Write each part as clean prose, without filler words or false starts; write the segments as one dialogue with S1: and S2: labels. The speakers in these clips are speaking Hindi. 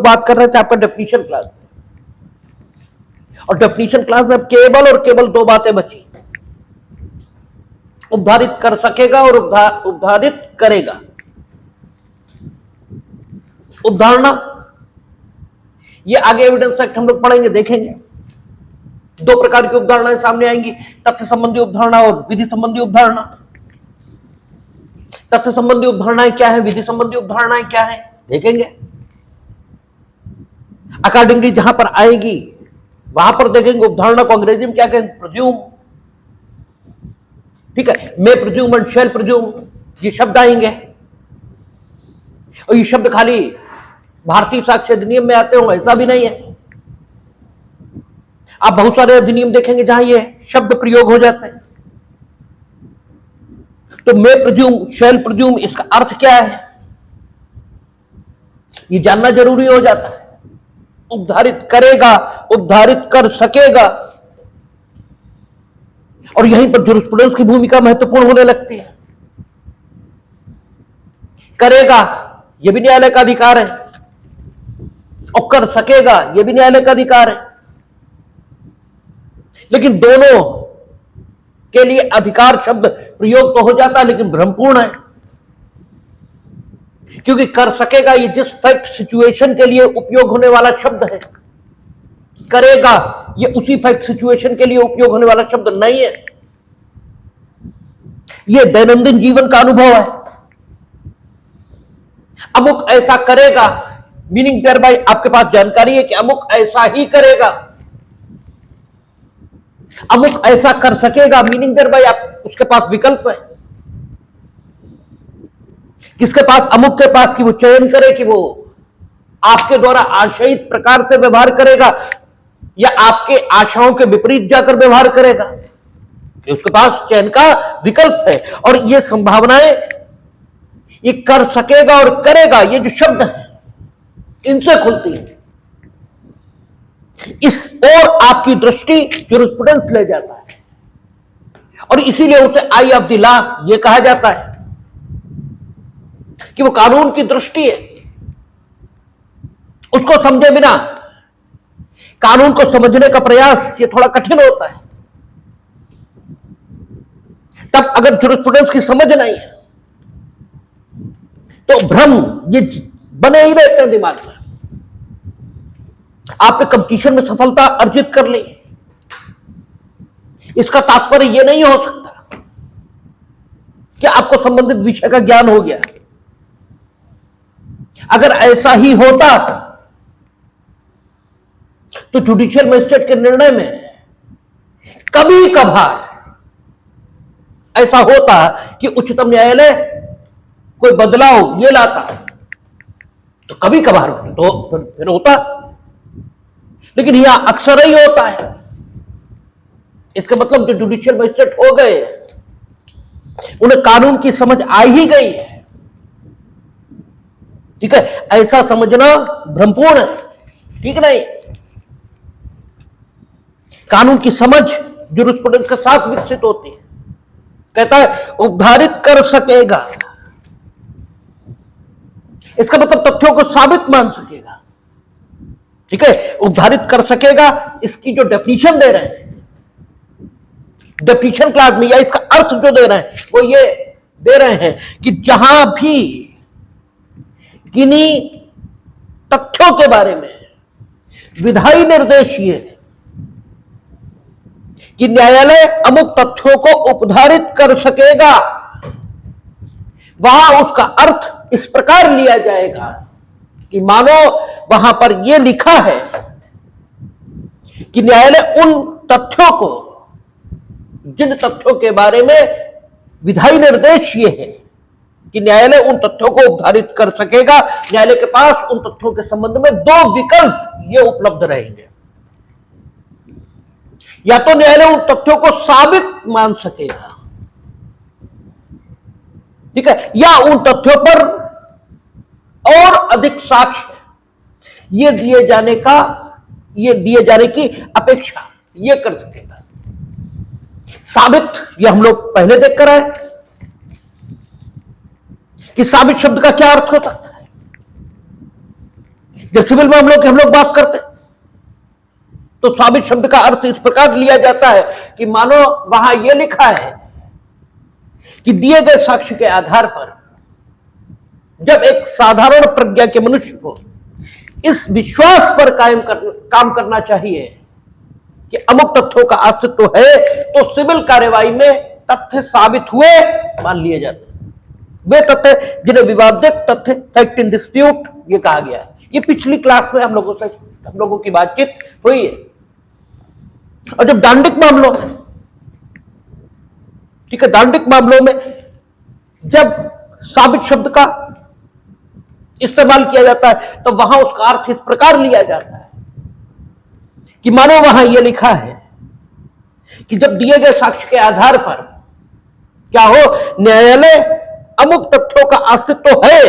S1: बात कर रहे थे आपका डेफिनेशन क्लास, और डेफिनेशन क्लास में केवल और केवल दो बातें बची, उद्धारित कर सकेगा और उद्धारित करेगा। उद्धारणा, ये आगे एविडेंस एक्ट हम लोग पढ़ेंगे, देखेंगे। दो प्रकार की उद्धारणाएं सामने आएंगी, तथ्य संबंधी उद्धारणा और विधि संबंधी उद्धारणा। तथ्य संबंधी उद्धारणाएं क्या है, विधि संबंधी उद्धारणाएं क्या है, देखेंगे। अकॉर्डिंगली जहां पर आएगी वहां पर देखेंगे उद्धारणा को अंग्रेजी में क्या कहेंगे, प्रज्यूम। ठीक है, मे प्रज्यूम एंड शैल प्रज्यूम, ये शब्द आएंगे। और ये शब्द खाली भारतीय साक्ष्य अधिनियम में आते हो ऐसा भी नहीं है, आप बहुत सारे अधिनियम देखेंगे जहां ये शब्द प्रयोग हो जाते हैं। तो मे प्रज्यूम, शैल प्रज्यूम, इसका अर्थ क्या है ये जानना जरूरी हो जाता है। उद्धारित करेगा, उद्धारित कर सकेगा, और यहीं पर ज्यूरिस्प्रूडेंस की भूमिका महत्वपूर्ण होने लगती है। करेगा यह भी न्यायालय का अधिकार है, और कर सकेगा यह भी न्यायालय का अधिकार है, लेकिन दोनों के लिए अधिकार शब्द प्रयोग तो हो जाता है लेकिन भ्रमपूर्ण है, क्योंकि कर सकेगा ये जिस फैक्ट सिचुएशन के लिए उपयोग होने वाला शब्द है, करेगा ये उसी फैक्ट सिचुएशन के लिए उपयोग होने वाला शब्द नहीं है। ये दैनंदिन जीवन का अनुभव है। अमुक ऐसा करेगा मीनिंग देयर बाय आपके पास जानकारी है कि अमुक ऐसा ही करेगा। अमुक ऐसा कर सकेगा मीनिंग देयर बाय आप उसके पास विकल्प है, किसके पास, अमुक के पास, कि वो चयन करे कि वो आपके द्वारा आशयित प्रकार से व्यवहार करेगा या आपके आशाओं के विपरीत जाकर व्यवहार करेगा। उसके पास चयन का विकल्प है, और ये संभावनाएं ये कर सकेगा और करेगा ये जो शब्द है इनसे खुलती है। इस ओर आपकी दृष्टि ज्यूरिस्प्रूडेंस ले जाता है, और इसीलिए उसे आई ऑफ द लॉ ये कहा जाता है कि वो कानून की दृष्टि है। उसको समझे बिना कानून को समझने का प्रयास ये थोड़ा कठिन होता है। तब अगर ज्यूरिस्प्रूडेंस की समझ नहीं है तो भ्रम ये बने ही रहते हैं दिमाग में। आपने कंपटीशन में सफलता अर्जित कर ली, इसका तात्पर्य यह नहीं हो सकता कि आपको संबंधित विषय का ज्ञान हो गया। अगर ऐसा ही होता तो जुडिशियल मजिस्ट्रेट के निर्णय में कभी कभार ऐसा होता कि उच्चतम न्यायालय कोई बदलाव ये लाता, तो कभी कभार तो फिर होता, लेकिन यह अक्सर ही होता है। इसका मतलब जो जुडिशियल मजिस्ट्रेट हो गए उन्हें कानून की समझ आ ही गई है। ठीक है, ऐसा समझना भ्रमपूर्ण है, ठीक नहीं। कानून की समझ ज्यूरिस्प्रूडेंस के साथ विकसित होती है। कहता है उद्धारित कर सकेगा, इसका मतलब तथ्यों को साबित मान सकेगा। ठीक है, उद्धारित कर सकेगा, इसकी जो डेफिनेशन दे रहे हैं डेफिनेशन क्लास में, या इसका अर्थ जो दे रहे हैं वो ये दे रहे हैं कि जहां भी किन्हीं तथ्यों के बारे में विधायी निर्देश ये है कि न्यायालय अमुक तथ्यों को उपधारित कर सकेगा, वहां उसका अर्थ इस प्रकार लिया जाएगा कि मानो वहां पर यह लिखा है कि न्यायालय उन तथ्यों को, जिन तथ्यों के बारे में विधायी निर्देश ये है कि न्यायालय उन तथ्यों को उपधारित कर सकेगा, न्यायालय के पास उन तथ्यों के संबंध में दो विकल्प ये उपलब्ध रहेंगे। या तो न्यायालय उन तथ्यों को साबित मान सकेगा, ठीक है, या उन तथ्यों पर और अधिक साक्ष्य ये दिए जाने की अपेक्षा ये कर सकेगा। साबित ये हम लोग पहले देख कर आए कि साबित शब्द का क्या अर्थ होता है। जब सिविल मामलों की हम लोग बात करते तो साबित शब्द का अर्थ इस प्रकार लिया जाता है कि मानो वहां यह लिखा है कि दिए गए साक्ष्य के आधार पर जब एक साधारण प्रज्ञा के मनुष्य को इस विश्वास पर काम करना चाहिए कि अमुक तथ्यों का अस्तित्व है, तो सिविल कार्यवाही में तथ्य साबित हुए मान लिए जाते हैं। वे तथ्य जिन्हें विवादित तथ्य, फैक्ट इन डिस्प्यूट, ये कहा गया है। ये पिछली क्लास में हम लोगों की बातचीत हुई है। और जब दांडिक मामलों में, ठीक है, दांडिक मामलों में जब साबित शब्द का इस्तेमाल किया जाता है तो वहां उसका अर्थ इस प्रकार लिया जाता है कि मानो वहां यह लिखा है कि जब दिए गए साक्ष्य के आधार पर क्या हो, न्यायालय अमुक तथ्यों का अस्तित्व है,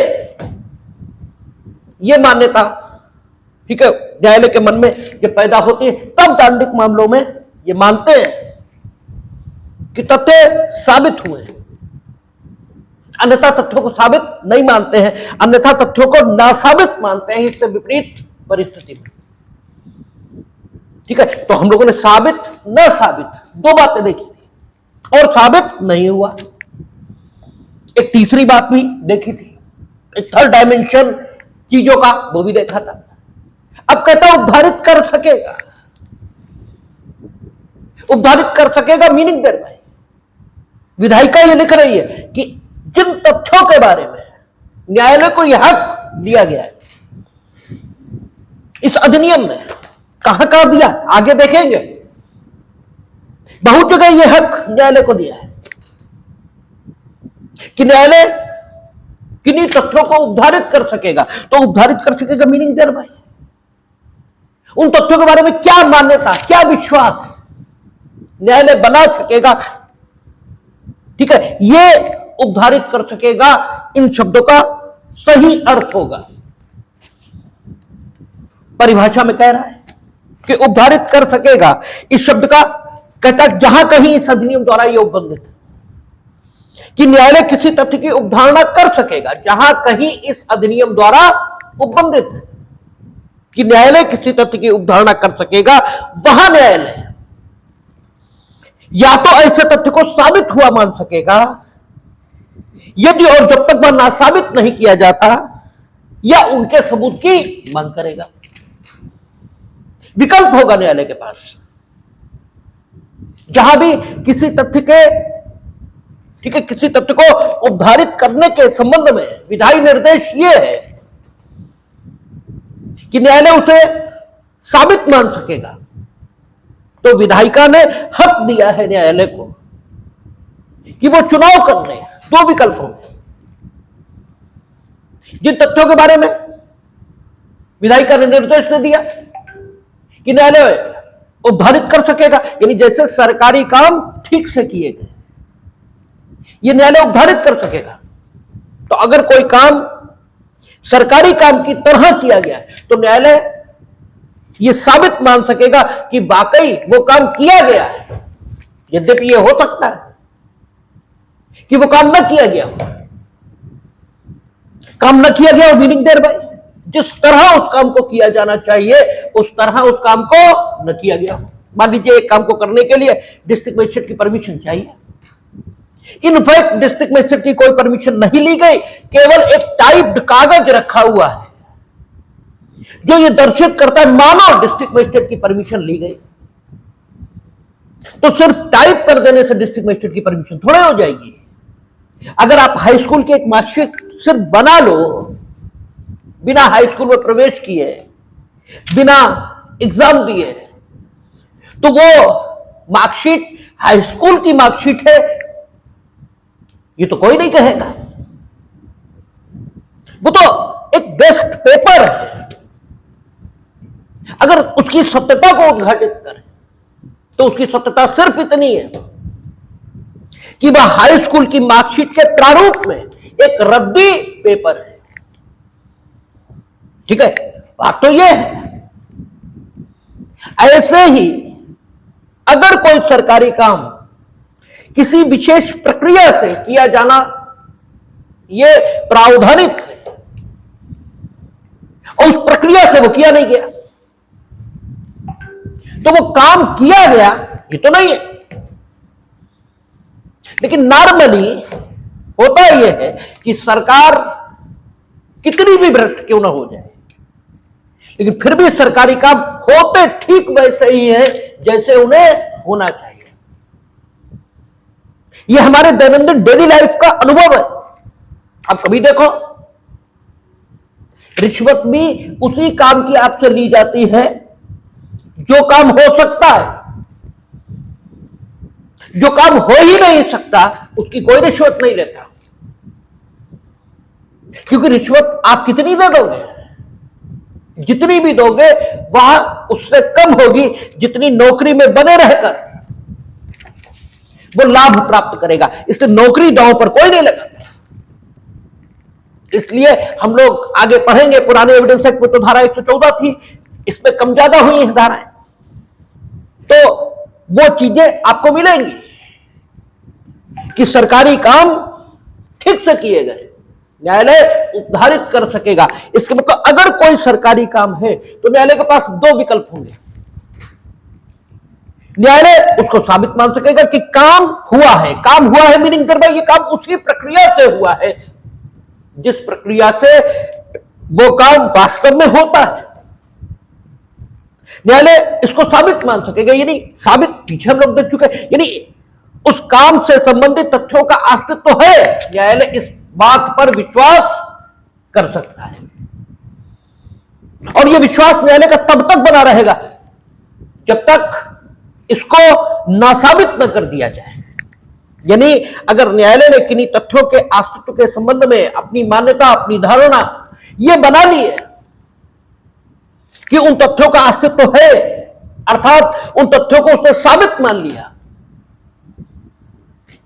S1: यह मान्यता, ठीक है, न्यायालय के मन में जब पैदा होती है, तब दांडिक मामलों में ये मानते हैं कि तथ्य साबित हुए, अन्यथा तथ्यों को साबित नहीं मानते हैं, अन्यथा तथ्यों को नासाबित मानते हैं। इससे विपरीत परिस्थिति में, ठीक है, तो हम लोगों ने साबित न साबित दो बातें देखी थी और साबित नहीं हुआ। एक तीसरी बात भी देखी थी, एक थर्ड डायमेंशन चीजों का, वो भी देखा था। अब कहता उद्धारित कर सकेगा, उद्धारित कर सकेगा मीनिंग देर भाई विधायिका ये लिख रही है कि जिन तथ्यों के बारे में न्यायालय को यह हक दिया गया है इस अधिनियम में, कहां कहां दिया आगे देखेंगे, बहुत जगह यह हक न्यायालय को दिया है कि न्यायालय किन्हीं तथ्यों को उद्धारित कर सकेगा। तो उद्धारित कर सकेगा मीनिंग देर भाई उन तथ्यों के बारे में क्या मान्यता, क्या विश्वास न्यायालय बना सकेगा, ठीक है, ये उद्धारित कर सकेगा, इन शब्दों का सही अर्थ होगा। परिभाषा में कह रहा है कि उद्धारित कर सकेगा, इस शब्द का कहता जहां कहीं इस अधिनियम द्वारा यह उपबंधित है कि न्यायालय किसी तथ्य की उपधारणा कर सकेगा, जहां कहीं इस अधिनियम द्वारा उपबंधित है कि न्यायालय किसी तथ्य की उपधारणा कर सकेगा, वहां न्यायालय या तो ऐसे तथ्य को साबित हुआ मान सकेगा, यदि और जब तक वह नासाबित नहीं किया जाता, या उनके सबूत की मांग करेगा। विकल्प होगा न्यायालय के पास, जहां भी किसी तथ्य के, ठीक है, किसी तथ्य को उद्धारित करने के संबंध में विधायी निर्देश यह है कि न्यायालय उसे साबित मान सकेगा, तो विधायिका ने हक दिया है न्यायालय को कि वो चुनाव कर ले। दो विकल्प होंगे, जिन तथ्यों के बारे में विधायिका ने निर्देश दे दिया कि न्यायालय उद्धारित कर सकेगा, यानी जैसे सरकारी काम ठीक से किए गए, ये न्यायालय उद्धारित कर सकेगा। तो अगर कोई काम सरकारी काम की तरह किया गया है तो न्यायालय यह साबित मान सकेगा कि वाकई वो काम किया गया है, यद्यपि यह हो सकता है कि वो काम न किया गया हो। काम न किया गया हो मीनिंग देर भाई जिस तरह उस काम को किया जाना चाहिए उस तरह उस काम को न किया गया हो। मान लीजिए एक काम को करने के लिए डिस्ट्रिक्ट मजिस्ट्रेट की परमिशन चाहिए, इनफैक्ट डिस्ट्रिक्ट मजिस्ट्रेट की कोई परमिशन नहीं ली गई, केवल एक टाइप्ड कागज रखा हुआ है जो ये दर्शित करता है मानो डिस्ट्रिक्ट मजिस्ट्रेट की परमिशन ली गई। तो सिर्फ टाइप कर देने से डिस्ट्रिक्ट मजिस्ट्रेट की परमिशन थोड़े हो जाएगी। अगर आप हाई स्कूल की एक मार्कशीट सिर्फ बना लो बिना हाई स्कूल में प्रवेश किए, बिना एग्जाम दिए, तो वो मार्कशीट हाई स्कूल की मार्कशीट है ये तो कोई नहीं कहेगा। वो तो एक बेस्ट पेपर है। अगर उसकी सत्यता को उद्घाटित करें तो उसकी सत्यता सिर्फ इतनी है कि वह हाई स्कूल की मार्कशीट के प्रारूप में एक रद्दी पेपर है। ठीक है, बात तो यह है। ऐसे ही अगर कोई सरकारी काम किसी विशेष प्रक्रिया से किया जाना यह प्रावधानित है और उस प्रक्रिया से वो किया नहीं गया, तो वो काम किया गया ये तो नहीं है। लेकिन नॉर्मली होता यह है कि सरकार कितनी भी भ्रष्ट क्यों ना हो जाए, लेकिन फिर भी सरकारी काम होते ठीक वैसे ही है जैसे उन्हें होना चाहिए। यह हमारे दैनंदिन डेली लाइफ का अनुभव है। आप कभी देखो, रिश्वत भी उसी काम की आपसे ली जाती है जो काम हो सकता है। जो काम हो ही नहीं सकता उसकी कोई रिश्वत नहीं लेता, क्योंकि रिश्वत आप कितनी दे दोगे, जितनी भी दोगे वह उससे कम होगी जितनी नौकरी में बने रहकर वो लाभ प्राप्त करेगा। इसलिए नौकरी दांव पर कोई नहीं लगाता। इसलिए हम लोग आगे पढ़ेंगे, पुराने एविडेंस एक्ट में तो धारा 114 थी, इसमें कम ज्यादा हुई है धाराएं, तो वो चीजें आपको मिलेंगी कि सरकारी काम ठीक से किए गए, न्यायालय उद्धारित कर सकेगा। इसके मतलब अगर कोई सरकारी काम है तो न्यायालय के पास दो विकल्प होंगे। न्यायालय उसको साबित मान सकेगा कि काम हुआ है। काम हुआ है मीनिंग कर भाई ये काम उसी प्रक्रिया से हुआ है जिस प्रक्रिया से वो काम वास्तव में होता है। न्यायालय इसको साबित मान सकेगा, यानी साबित पीछे हम लोग देख चुके हैं, यानी उस काम से संबंधित तथ्यों का अस्तित्व है, न्यायालय इस बात पर विश्वास कर सकता है। और यह विश्वास न्यायालय का तब तक बना रहेगा जब तक इसको नासाबित न कर दिया जाए। यानी अगर न्यायालय ने किन्हीं तथ्यों के अस्तित्व के संबंध में अपनी मान्यता, अपनी धारणा यह बना ली है कि उन तथ्यों का अस्तित्व है, अर्थात उन तथ्यों को उसने साबित मान लिया।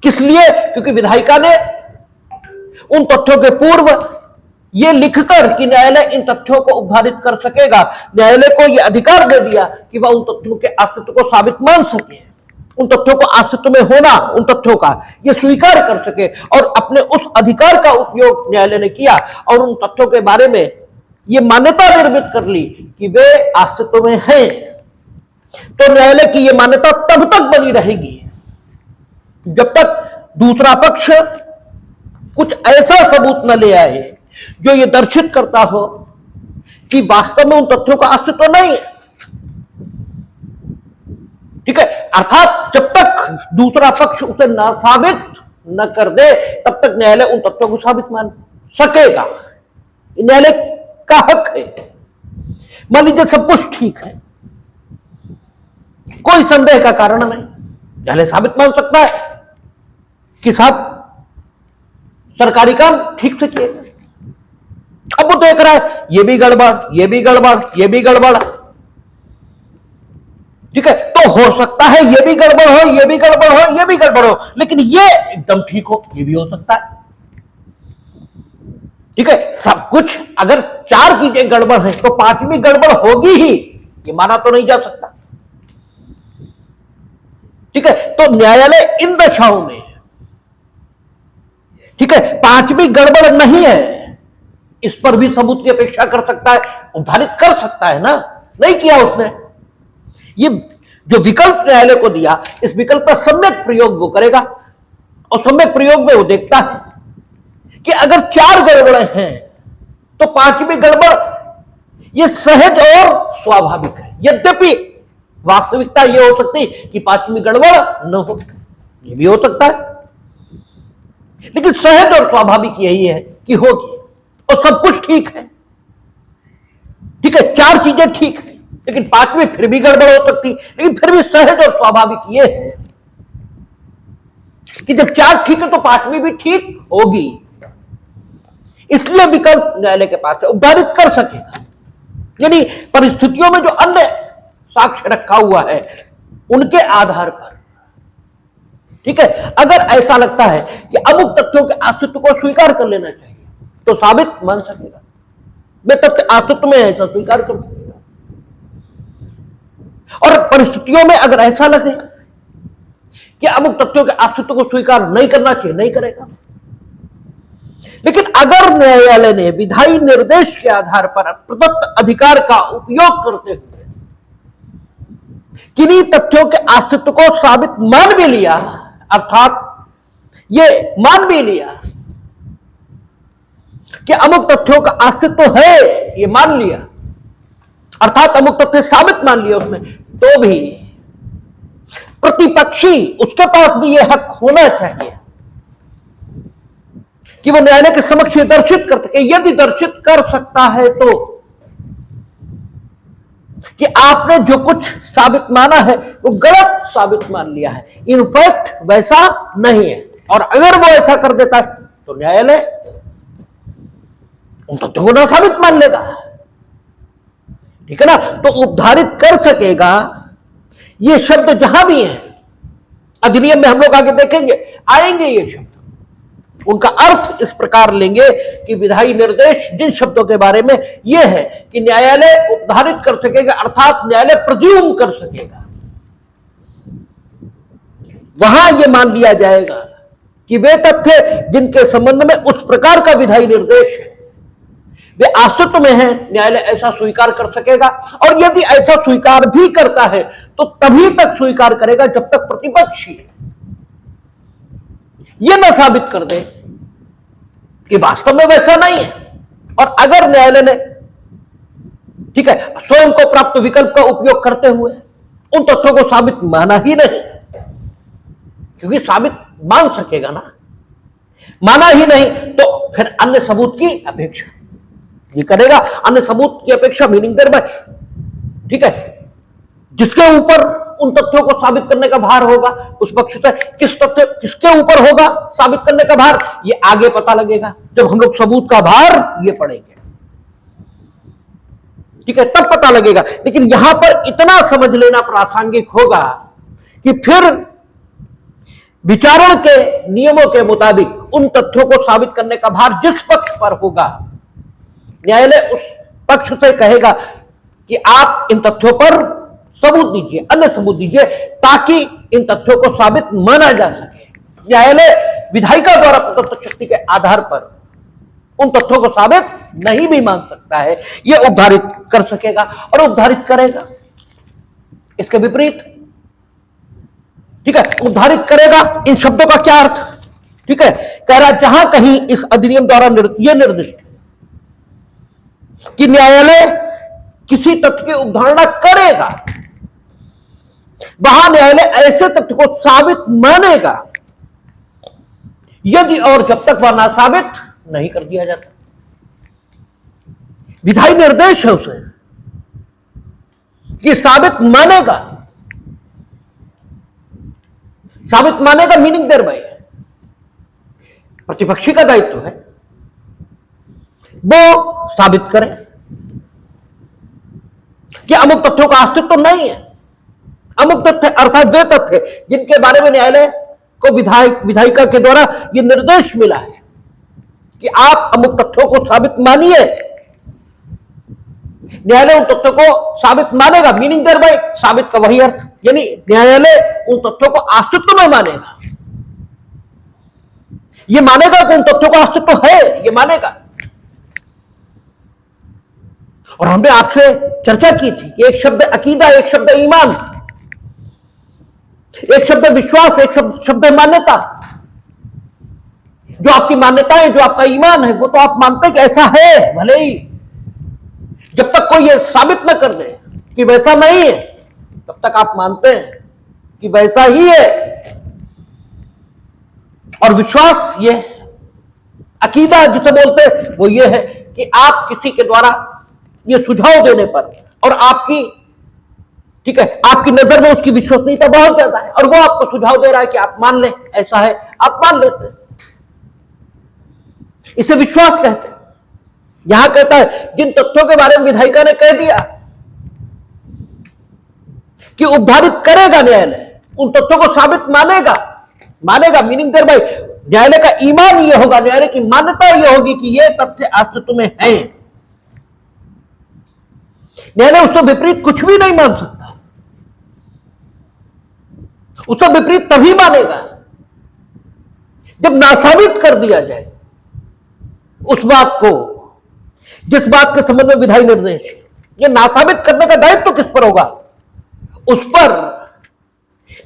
S1: किस लिए? क्योंकि विधायिका ने उन तथ्यों के पूर्व यह लिखकर कि न्यायालय इन तथ्यों को उद्धारित कर सकेगा, न्यायालय को यह अधिकार दे दिया कि वह उन तथ्यों के अस्तित्व को साबित मान सके, उन तथ्यों को अस्तित्व में होना, उन तथ्यों का यह स्वीकार कर सके। और अपने उस अधिकार का उपयोग न्यायालय ने किया और उन तथ्यों के बारे में यह मान्यता निर्मित कर ली कि वे अस्तित्व में हैं। तो न्यायालय की यह मान्यता तब तक बनी रहेगी जब तक दूसरा पक्ष कुछ ऐसा सबूत न ले आए जो यह दर्शित करता हो कि वास्तव में उन तथ्यों का अस्तित्व नहीं है। ठीक है, अर्थात जब तक दूसरा पक्ष उसे ना साबित न कर दे तब तक न्यायालय उन तथ्यों को साबित मान सकेगा। न्यायालय का हक है। मान लीजिए सब कुछ ठीक है, कोई संदेह का कारण नहीं, न्यायालय साबित मान सकता है कि साहब सरकारी काम ठीक से किए गए। अब वो देख रहा है ये भी गड़बड़, ये भी गड़बड़, ये भी गड़बड़। ठीक है, तो हो सकता है ये भी गड़बड़ हो, ये भी गड़बड़ हो, ये भी गड़बड़ हो, लेकिन ये एकदम ठीक हो, ये भी हो सकता है। ठीक है, सब कुछ अगर चार चीजें गड़बड़ हैं तो पांचवी गड़बड़ होगी ही, ये माना तो नहीं जा सकता। ठीक है, तो न्यायालय इन दशाओं में, ठीक है, पांचवी गड़बड़ नहीं है इस पर भी सबूत की अपेक्षा कर सकता है, उद्धारित कर सकता है ना। नहीं किया उसने, ये जो विकल्प न्यायालय को दिया इस विकल्प का सम्यक प्रयोग वो करेगा। और सम्यक प्रयोग में वो देखता है कि अगर चार गड़बड़ें हैं तो पांचवी गड़बड़ ये सहज और स्वाभाविक है। यद्यपि वास्तविकता ये हो सकती कि पांचवी गड़बड़ न हो, ये भी हो सकता है, लेकिन सहज और स्वाभाविक यही है कि होगी और सब कुछ ठीक है। ठीक है, चार चीजें ठीक है लेकिन पांचवी फिर भी गड़बड़ हो सकती, लेकिन फिर भी सहज और स्वाभाविक यह है कि जब चार ठीक है तो पांचवी भी ठीक होगी। इसलिए विकल्प न्यायालय के पास है, उद्धारित कर सकेगा। यानी परिस्थितियों में जो अन्य साक्ष्य रखा हुआ है उनके आधार पर, ठीक है, अगर ऐसा लगता है कि अमुक तथ्यों के अस्तित्व को स्वीकार कर लेना चाहिए तो साबित मान सकेगा, वे तथ्य अस्तित्व में ऐसा स्वीकार कर सकेगा। और परिस्थितियों में अगर ऐसा लगे कि अमुक तथ्यों के अस्तित्व को स्वीकार नहीं करना चाहिए, नहीं करेगा। लेकिन अगर न्यायालय ने विधायी निर्देश के आधार पर प्रदत्त अधिकार का उपयोग करते हुए किन्हीं तथ्यों के अस्तित्व को साबित मान भी लिया, अर्थात ये मान भी लिया कि अमुक तथ्यों का अस्तित्व है, ये मान लिया, अर्थात अमुक तथ्य साबित मान लिया उसने, तो भी प्रतिपक्षी उसके पास भी यह हक होना चाहिए कि वो न्यायालय के समक्ष दर्शित कर सके। यदि दर्शित कर सकता है तो कि आपने जो कुछ साबित माना है वो गलत साबित मान लिया है, इनफैक्ट वैसा नहीं है, और अगर वो ऐसा कर देता है तो न्यायालय उन तथ्यों को ना साबित मान लेगा, ठीक है ना। तो उपधारित कर सकेगा, ये शब्द जहां भी है अधिनियम में, हम लोग आगे देखेंगे आएंगे ये शब्द, उनका अर्थ इस प्रकार लेंगे कि विधायी निर्देश जिन शब्दों के बारे में यह है कि न्यायालय उपधारित कर सकेगा, अर्थात न्यायालय प्रज्यूम कर सकेगा, वहां यह मान लिया जाएगा कि वे तथ्य जिनके संबंध में उस प्रकार का विधायी निर्देश है वे अस्तित्व में है, न्यायालय ऐसा स्वीकार कर सकेगा। और यदि ऐसा स्वीकार भी करता है तो तभी तक स्वीकार करेगा जब तक प्रतिपक्षी यह न साबित कर दे कि वास्तव में वैसा नहीं है। और अगर न्यायालय ने, ठीक है, स्वयं को प्राप्त विकल्प का उपयोग करते हुए उन तथ्यों को साबित माना ही नहीं, क्योंकि साबित मान सकेगा ना, माना ही नहीं तो फिर अन्य सबूत की अपेक्षा ये करेगा, अन्य सबूत की अपेक्षा मीनिंग देयर बाय, ठीक है, जिसके ऊपर उन तथ्यों को साबित करने का भार होगा उस पक्ष से किस तथ्य किसके ऊपर होगा साबित करने का भार, ये आगे पता लगेगा जब हम लोग सबूत का भार ये पढ़ेंगे, ठीक है, तब पता लगेगा। लेकिन यहां पर इतना समझ लेना प्रासंगिक होगा कि फिर विचारण के नियमों के मुताबिक उन तथ्यों को साबित करने का भार जिस पक्ष पर होगा, न्यायालय उस पक्ष से कहेगा कि आप इन तथ्यों पर सबूत दीजिए, अन्य सबूत दीजिए, ताकि इन तथ्यों को साबित माना जा सके। न्यायालय विधायिका द्वारा प्रदत्त शक्ति के आधार पर उन तथ्यों को साबित नहीं भी मान सकता है, यह उपधारित कर सकेगा और उपधारित करेगा। इसके विपरीत, ठीक है, उपधारित करेगा, इन शब्दों का क्या अर्थ, ठीक है, कह रहा जहां कहीं इस अधिनियम द्वारा यह निर्दिष्ट कि न्यायालय किसी तथ्य की उपधारणा करेगा, वहां न्यायालय ऐसे तथ्य को साबित मानेगा यदि और जब तक वह ना साबित नहीं कर दिया जाता। विधायी निर्देश है उसे कि साबित मानेगा, साबित मानेगा मीनिंग देयर बाय प्रतिपक्षी का दायित्व है वो साबित करे कि अमुक तथ्यों का अस्तित्व नहीं है, अमुक तथ्य अर्थात वे तथ्य जिनके बारे में न्यायालय को विधायिका के द्वारा यह निर्देश मिला है कि आप अमुक तथ्यों को साबित मानिए, न्यायालय उन तथ्यों को साबित मानेगा, मीनिंग देयर बाय साबित का वही अर्थ, यानी न्यायालय उन तथ्यों को अस्तित्व में मानेगा, यह मानेगा कि उन तथ्यों का अस्तित्व है, यह मानेगा। और हमने आपसे चर्चा की थी कि एक शब्द अकीदा, एक शब्द ईमान, एक शब्द विश्वास, एक शब्द मान्यता। जो आपकी मान्यता है, जो आपका ईमान है, वो तो आप मानते हैं कि ऐसा है, भले ही जब तक कोई ये साबित न कर दे कि वैसा नहीं है तब तक आप मानते हैं कि वैसा ही है। और विश्वास, ये अकीदा जिसे बोलते हैं, वो ये है कि आप किसी के द्वारा ये सुझाव देने पर और आपकी, ठीक है, आपकी नजर में उसकी विश्वसनीयता बहुत ज्यादा है और वो आपको सुझाव दे रहा है कि आप मान लें, ऐसा है, आप मान लेते हैं, इसे विश्वास कहते हैं। यहां कहता है जिन तथ्यों के बारे में विधायिका ने कह दिया कि उपधारित करेगा न्यायालय, उन तथ्यों को साबित मानेगा मीनिंग देयर बाय न्यायालय का ईमान यह होगा, न्यायालय की मान्यता यह होगी कि यह तथ्य अस्तित्व में है, न्यायालय उससे विपरीत कुछ भी नहीं मान सकता, उससे विपरीत तभी मानेगा जब नासाबित कर दिया जाए उस बात को, जिस बात के संबंध में विधायी निर्देश, ये नासाबित करने का दायित्व तो किस पर होगा? उस पर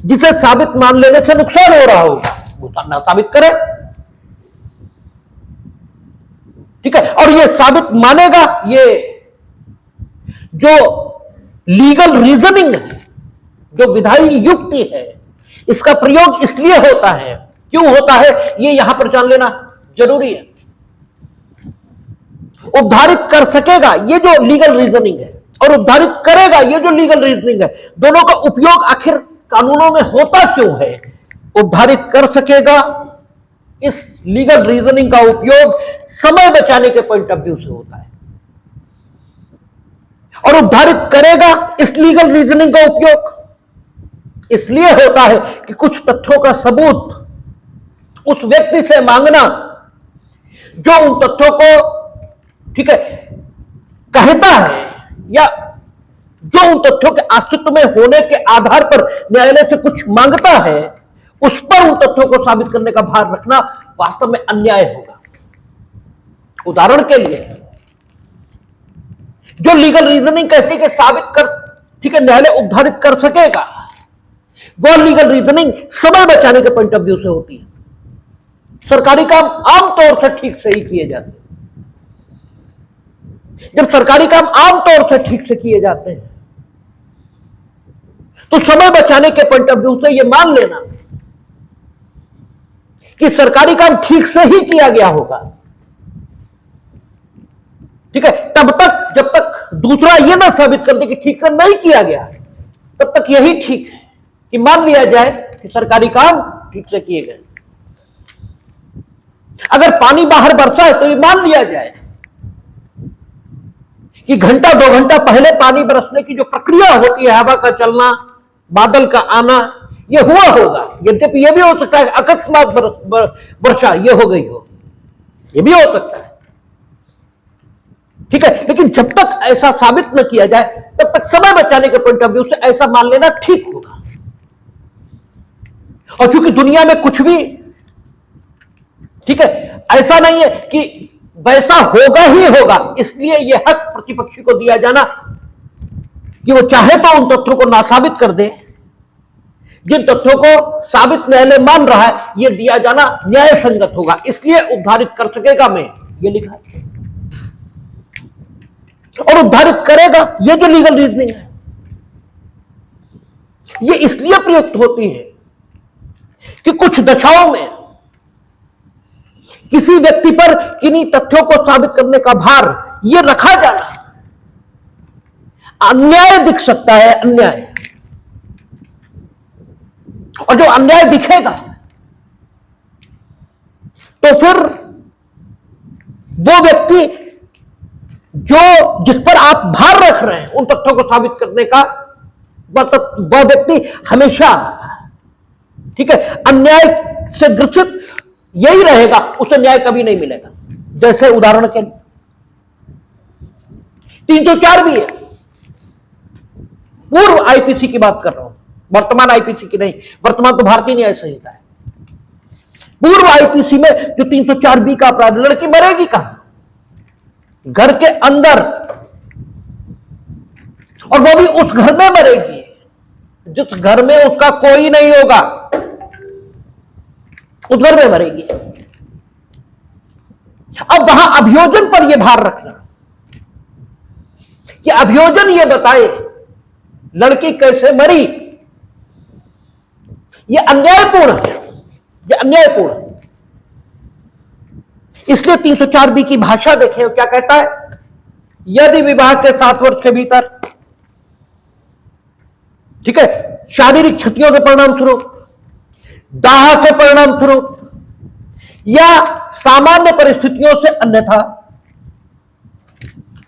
S1: जिसे साबित मान लेने से नुकसान हो रहा होगा, वो नासाबित करे। ठीक है, और ये साबित मानेगा, ये जो लीगल रीजनिंग है, जो विधायी युक्ति है, इसका प्रयोग इसलिए होता है, क्यों होता है ये यहां पर जान लेना जरूरी है। उद्धारित कर सकेगा ये जो लीगल रीजनिंग है, और उद्धारित करेगा ये जो लीगल रीजनिंग है, दोनों का उपयोग आखिर कानूनों में होता क्यों है? उद्धारित कर सकेगा, इस लीगल रीजनिंग का उपयोग समय बचाने के पॉइंट ऑफ व्यू से होता है, और उद्धारित करेगा इस लीगल रीजनिंग का उपयोग इसलिए होता है कि कुछ तथ्यों का सबूत उस व्यक्ति से मांगना जो उन तथ्यों को, ठीक है, कहता है, या जो उन तथ्यों के अस्तित्व में होने के आधार पर न्यायालय से कुछ मांगता है, उस पर उन तथ्यों को साबित करने का भार रखना वास्तव में अन्याय होगा। उदाहरण के लिए, जो लीगल रीजनिंग कहती है कि साबित कर, ठीक है, न्यायालय उद्धारित कर सकेगा, वह लीगल रीजनिंग समय बचाने के पॉइंट ऑफ व्यू से होती है। सरकारी काम आमतौर से ठीक से ही किए जाते हैं। जब सरकारी काम आमतौर से ठीक से किए जाते हैं तो समय बचाने के पॉइंट ऑफ व्यू से यह मान लेना कि सरकारी काम ठीक से ही किया गया होगा, ठीक है, तब तक जब तक दूसरा यह ना साबित कर दे कि ठीक से नहीं किया गया, तब तक यही ठीक है कि मान लिया जाए कि सरकारी काम ठीक से किए गए। अगर पानी बाहर बरसा है तो ये मान लिया जाए कि घंटा 2 घंटा पहले पानी बरसने की जो प्रक्रिया होती है, हवा का चलना, बादल का आना, ये हुआ होगा। यद्यपि यह भी हो सकता है अकस्मात वर्षा ये हो गई हो, यह भी हो सकता है, ठीक है, लेकिन जब तक ऐसा साबित न किया जाए तब तक समय बचाने के पॉइंट ऑफ व्यू से ऐसा मान लेना ठीक होगा। और चूंकि दुनिया में कुछ भी, ठीक है, ऐसा नहीं है कि वैसा होगा ही होगा, इसलिए यह हक प्रतिपक्षी को दिया जाना कि वो चाहे तो उन तथ्यों को नासाबित कर दे, जिन तथ्यों को साबित न्यायालय मान रहा है, यह दिया जाना न्याय संगत होगा, इसलिए उद्धारित कर सकेगा में यह लिखा है। और उद्धारित करेगा यह जो लीगल रीजनिंग है, यह इसलिए प्रयुक्त होती है कि कुछ दशाओं में किसी व्यक्ति पर किन्हीं तथ्यों को साबित करने का भार यह रखा जाना अन्याय दिख सकता है, अन्याय। और जो अन्याय दिखेगा तो फिर वो व्यक्ति जिस पर आप भार रख रहे हैं उन तथ्यों को साबित करने का, वह व्यक्ति हमेशा, ठीक है, अन्याय से ग्रसित यही रहेगा, उसे न्याय कभी नहीं मिलेगा। जैसे उदाहरण के 304 भी है, पूर्व आईपीसी की बात कर रहा हूं, वर्तमान आईपीसी की नहीं, वर्तमान तो भारतीय न्याय संहिता है। पूर्व आईपीसी में जो 304 बी का अपराध, लड़की मरेगी कहां? घर के अंदर, और वो भी उस घर में मरेगी जिस घर में उसका कोई नहीं होगा, उस घर में मरेगी। अब वहां अभियोजन पर यह भार रखना कि अभियोजन यह बताए लड़की कैसे मरी, यह अन्यायपूर्ण है, यह अन्यायपूर्ण है। इसलिए 304 बी की भाषा देखें, क्या कहता है? यदि विवाह के 7 वर्ष के भीतर, ठीक है, शारीरिक क्षतियों के परिणाम स्वरूप, दाह के परिणाम स्वरूप या सामान्य परिस्थितियों से अन्यथा,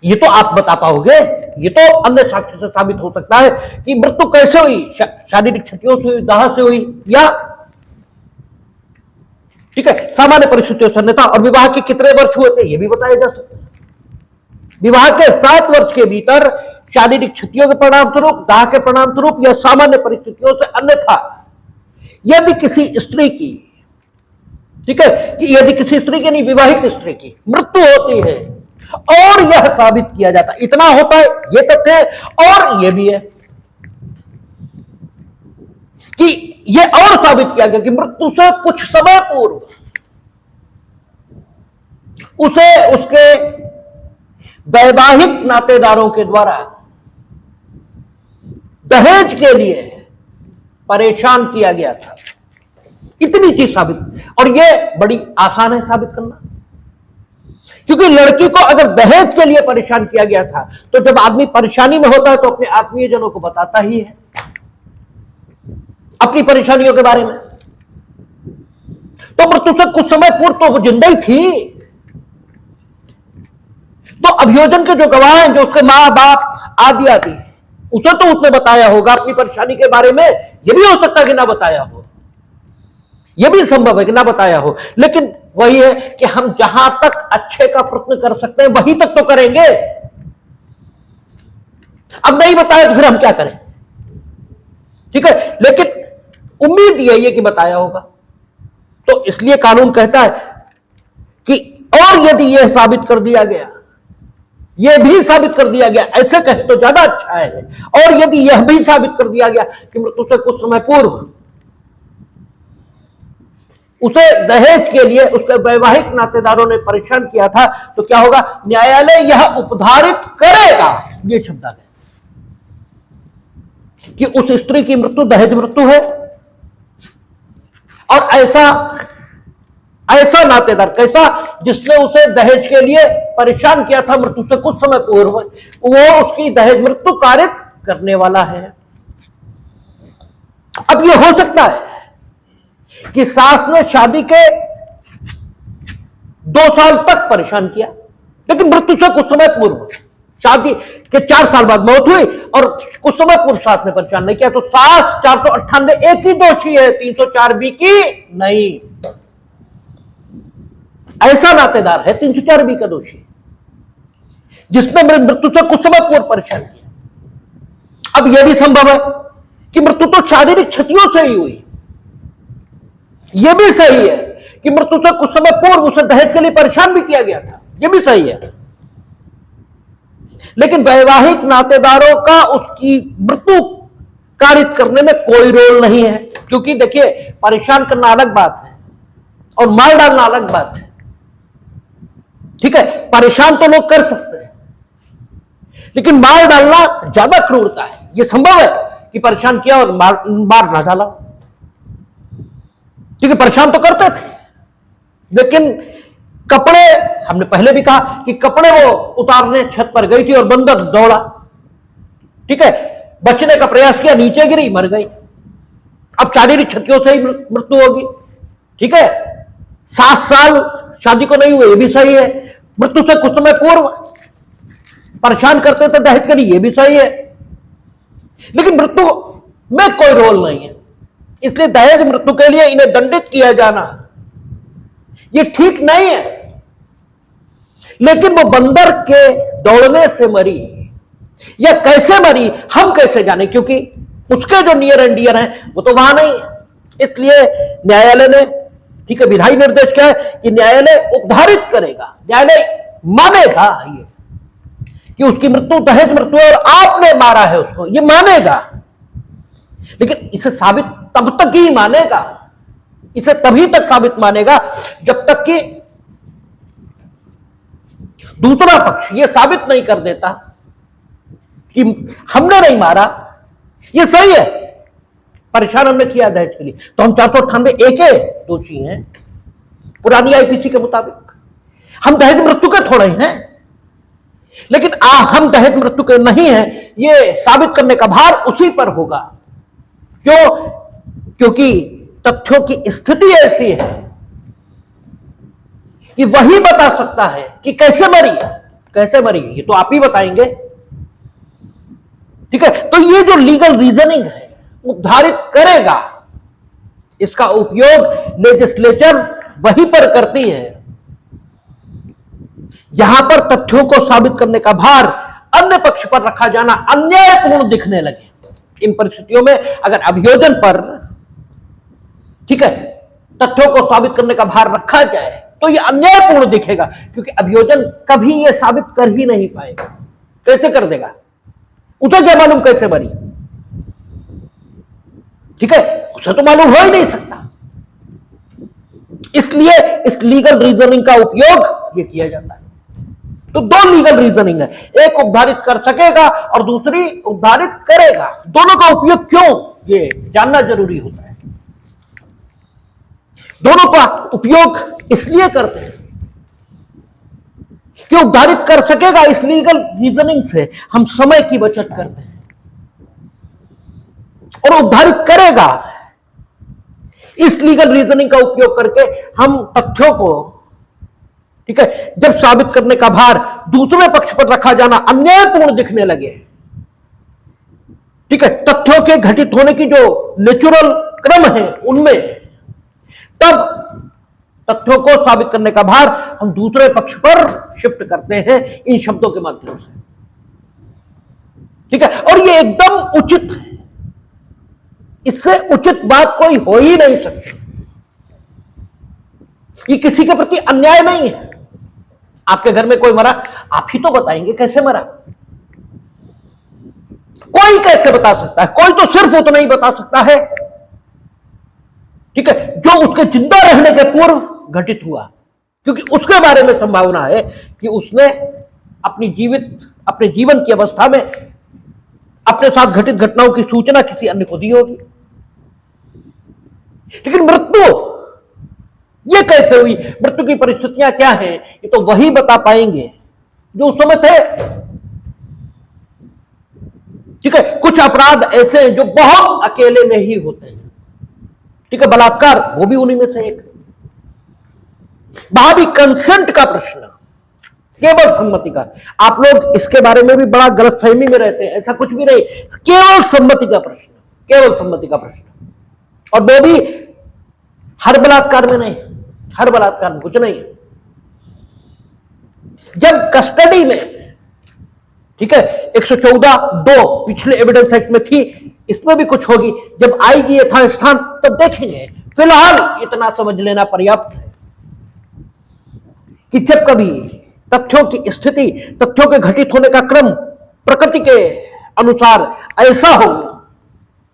S1: ये तो आप बता पाओगे, ये तो अन्य साक्ष्य से साबित हो सकता है कि मृत्यु कैसे हुई, शारीरिक क्षतियों से हुई, दाह से हुई, या, ठीक है, सामान्य परिस्थितियों से अन्यथा। और विवाह के कितने वर्ष हुए थे, यह भी बताया जा सकता है। विवाह के 7 वर्ष के भीतर शारीरिक क्षतियों के परिणाम स्वरूप, दाह के परिणाम स्वरूप या सामान्य परिस्थितियों से अन्यथा यदि किसी स्त्री की ठीक है, कि यदि किसी स्त्री की, नहीं विवाहित स्त्री की मृत्यु होती है और यह साबित किया जाता, इतना होता है, ये तथ्य है, और यह भी है कि यह और साबित किया गया कि मृत्यु से कुछ समय पूर्व उसे उसके वैवाहिक नातेदारों के द्वारा दहेज के लिए परेशान किया गया था। इतनी चीज साबित, और यह बड़ी आसान है साबित करना, क्योंकि लड़की को अगर दहेज के लिए परेशान किया गया था, तो जब आदमी परेशानी में होता है तो अपने आत्मीयजनों को बताता ही है अपनी परेशानियों के बारे में। तो मृत्यु से कुछ समय पूर्व तो वो जिंदा ही थी, तो अभियोजन के जो गवाह हैं, जो उसके मां बाप आदि आदि, उसे तो उसने बताया होगा अपनी परेशानी के बारे में। यह भी हो सकता है कि ना बताया हो, यह भी संभव है कि ना बताया हो, लेकिन वही है कि हम जहां तक अच्छे का प्रयत्न कर सकते हैं वहीं तक तो करेंगे। अब नहीं बताया तो फिर हम क्या करें, ठीक है, लेकिन उम्मीद यही है कि बताया होगा। तो इसलिए कानून कहता है कि और यदि यह साबित कर दिया गया, यह भी साबित कर दिया गया, ऐसे कहे तो ज्यादा अच्छा है, और यदि यह भी साबित कर दिया गया कि मृत्यु से कुछ समय पूर्व उसे दहेज के लिए उसके वैवाहिक नातेदारों ने परेशान किया था, तो क्या होगा, न्यायालय यह उपधारित करेगा, ये शब्द है कि उस स्त्री की मृत्यु दहेज मृत्यु है, और ऐसा नातेदार कैसा, जिसने उसे दहेज के लिए परेशान किया था मृत्यु से कुछ समय पूर्व, वो उसकी दहेज मृत्यु कारित करने वाला है। अब यह हो सकता है कि सास ने शादी के 2 साल तक परेशान किया, लेकिन मृत्यु से कुछ समय पूर्व, शादी के 4 साल बाद मौत हुई और कुछ समय पूर्व सास ने परेशान नहीं किया, तो सास 498 ए की दोषी है, 304 बी की नहीं। ऐसा नातेदार है 304 बी का दोषी, जिसने मृत्यु से कुछ समय पूर्व परेशान किया। अब यह भी संभव है कि मृत्यु तो शारीरिक क्षतियों से ही हुई, यह भी सही है कि मृत्यु से कुछ समय पूर्व उसे दहेज के लिए परेशान भी किया गया था, यह भी सही है, लेकिन वैवाहिक नातेदारों का उसकी मृत्यु कारित करने में कोई रोल नहीं है। क्योंकि देखिए, परेशान करना अलग बात है और मार डालना अलग बात है, ठीक है, परेशान तो लोग कर सकते हैं, लेकिन मार डालना ज्यादा क्रूरता है। यह संभव है कि परेशान किया और मार ना डाला, क्योंकि परेशान तो करते थे, लेकिन कपड़े, हमने पहले भी कहा कि कपड़े वो उतारने छत पर गई थी और बंदर दौड़ा, ठीक है, बचने का प्रयास किया, नीचे गिरी, मर गई। अब शारीरिक क्षतियों से ही मृत्यु होगी, ठीक है, 7 साल शादी को नहीं हुए, ये भी सही है, मृत्यु से कुछ समय पूर्व परेशान करते थे दहेज के लिए, ये भी सही है, लेकिन मृत्यु में कोई रोल नहीं है, इसलिए दहेज मृत्यु के लिए इन्हें दंडित किया जाना ये ठीक नहीं है। लेकिन वो बंदर के दौड़ने से मरी या कैसे मरी हम कैसे जाने, क्योंकि उसके जो नियर एंड डियर हैं वो तो वहां नहीं है। इसलिए न्यायालय ने, ठीक है, विधायी निर्देश क्या है कि न्यायालय उपधारित करेगा, न्यायालय मानेगा ये कि उसकी मृत्यु दहेज मृत्यु है और आपने मारा है उसको, ये मानेगा, लेकिन इसे साबित तब तक ही मानेगा, इसे तभी तक साबित मानेगा जब तक कि दूसरा पक्ष यह साबित नहीं कर देता कि हमने नहीं मारा, यह सही है, परेशान हमने किया दहेज के लिए, तो हम 498 ए के दोषी हैं पुरानी आईपीसी के मुताबिक। हम दहेज मृत्यु के थोड़े हैं, लेकिन हम दहेज मृत्यु के नहीं हैं, यह साबित करने का भार उसी पर होगा। क्यों? क्योंकि तथ्यों की स्थिति ऐसी है कि वही बता सकता है कि कैसे मरी, कैसे मरी ये तो आप ही बताएंगे, ठीक है। तो ये जो लीगल रीजनिंग है उपधारित करेगा, इसका उपयोग लेजिस्लेचर वहीं पर करती है जहां पर तथ्यों को साबित करने का भार अन्य पक्ष पर रखा जाना अन्यायपूर्ण दिखने लगे। इन परिस्थितियों में अगर अभियोजन पर, ठीक है, तथ्यों को साबित करने का भार रखा जाए तो यह अन्यायपूर्ण दिखेगा, क्योंकि अभियोजन कभी यह साबित कर ही नहीं पाएगा। कैसे कर देगा? उसे क्या मालूम कैसे बनी? ठीक है, उसे तो मालूम हो ही नहीं सकता। इसलिए इस लीगल रीजनिंग का उपयोग ये किया जाता है। तो दो लीगल रीजनिंग है, एक उपधारित कर सकेगा और दूसरी उपधारित करेगा। दोनों का उपयोग क्यों, ये जानना जरूरी होता है। दोनों का उपयोग इसलिए करते हैं कि उपधारित कर सकेगा, इस लीगल रीजनिंग से हम समय की बचत करते हैं, और उपधारित करेगा, इस लीगल रीजनिंग का उपयोग करके हम तथ्यों को, ठीक है, जब साबित करने का भार दूसरे पक्ष पर रखा जाना अन्यायपूर्ण दिखने लगे, ठीक है, तथ्यों के घटित होने की जो नेचुरल क्रम है उनमें, तब तथ्यों को साबित करने का भार हम दूसरे पक्ष पर शिफ्ट करते हैं इन शब्दों के माध्यम से। ठीक है, और ये एकदम उचित है, इससे उचित बात कोई हो ही नहीं सकती। ये किसी के प्रति अन्याय नहीं है। आपके घर में कोई मरा, आप ही तो बताएंगे कैसे मरा। कोई कैसे बता सकता है? कोई तो सिर्फ उतना ही बता सकता है, ठीक है, जो उसके जिंदा रहने के पूर्व घटित हुआ, क्योंकि उसके बारे में संभावना है कि उसने अपने जीवन की अवस्था में अपने साथ घटित घटनाओं की सूचना किसी अन्य को दी होगी। लेकिन मृत्यु ये कैसे हुई, मृत्यु की परिस्थितियां क्या हैं, ये तो वही बता पाएंगे जो उस समय थे। ठीक है, कुछ अपराध ऐसे हैं जो बहुत अकेले में ही होते हैं। ठीक है, बलात्कार वो भी उन्हीं में से एक। वहां भी कंसेंट का प्रश्न, केवल सम्मति का। आप लोग इसके बारे में भी बड़ा गलतफहमी में रहते हैं, ऐसा कुछ भी नहीं, केवल सम्मति का प्रश्न, केवल सम्मति का प्रश्न। और वो भी हर बलात्कार में नहीं, हर बलात्कार में कुछ नहीं। जब कस्टडी में, ठीक है, 114(2) पिछले एविडेंस एक्ट में थी, इसमें भी कुछ होगी। जब आएगी यथास्थान तो देखेंगे। फिलहाल इतना समझ लेना पर्याप्त है कि जब कभी तथ्यों की स्थिति, तथ्यों के घटित होने का क्रम प्रकृति के अनुसार ऐसा हो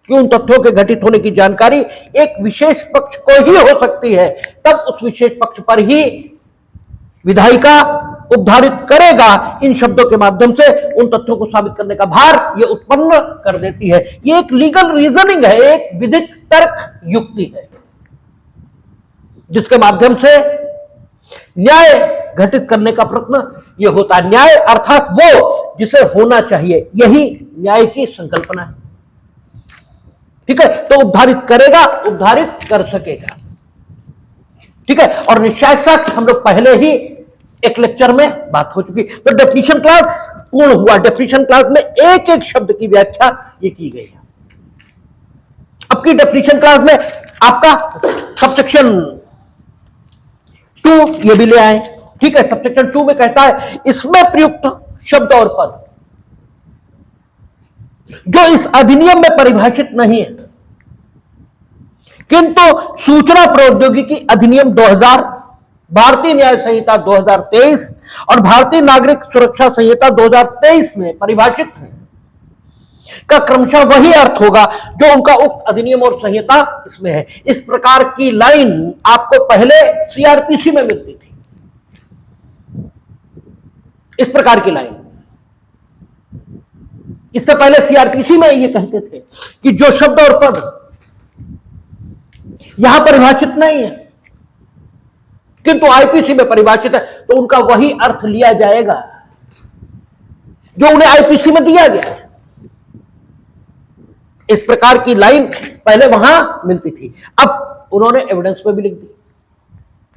S1: कि उन तथ्यों के घटित होने की जानकारी एक विशेष पक्ष को ही हो सकती है, तब उस विशेष पक्ष पर ही विधायिका उपधारित करेगा। इन शब्दों के माध्यम से उन तथ्यों को साबित करने का भार ये उत्पन्न कर देती है। ये एक लीगल रीजनिंग है, एक विधिक तर्क युक्ति है, जिसके माध्यम से न्याय घटित करने का प्रयत्न यह होता है। न्याय अर्थात वो जिसे होना चाहिए, यही न्याय की संकल्पना है। ठीक है, तो उपधारित करेगा, उपधारित कर सकेगा। ठीक है, और निश्चय साथ हम लोग पहले ही एक लेक्चर में बात हो चुकी। तो डेफिनेशन क्लास पूर्ण हुआ। डेफिनेशन क्लास में एक एक शब्द की व्याख्या ये की गई है। अब की डेफिनेशन क्लास में आपका सबसेक्शन 2 ये भी ले आए। ठीक है, सबसेक्शन 2 में कहता है इसमें प्रयुक्त शब्द और पद जो इस अधिनियम में परिभाषित नहीं है, किंतु सूचना प्रौद्योगिकी अधिनियम 2000, भारतीय न्याय संहिता 2023 और भारतीय नागरिक सुरक्षा संहिता 2023 में परिभाषित है, का क्रमशः वही अर्थ होगा जो उनका उक्त अधिनियम और संहिता इसमें है। इस प्रकार की लाइन आपको पहले सीआरपीसी में मिलती थी। इस प्रकार की लाइन इससे पहले सीआरपीसी में ये कहते थे कि जो शब्द और पद यहां परिभाषित नहीं है किंतु आईपीसी में परिभाषित है, तो उनका वही अर्थ लिया जाएगा जो उन्हें आईपीसी में दिया गया है। इस प्रकार की लाइन पहले वहां मिलती थी, अब उन्होंने एविडेंस में भी लिख दी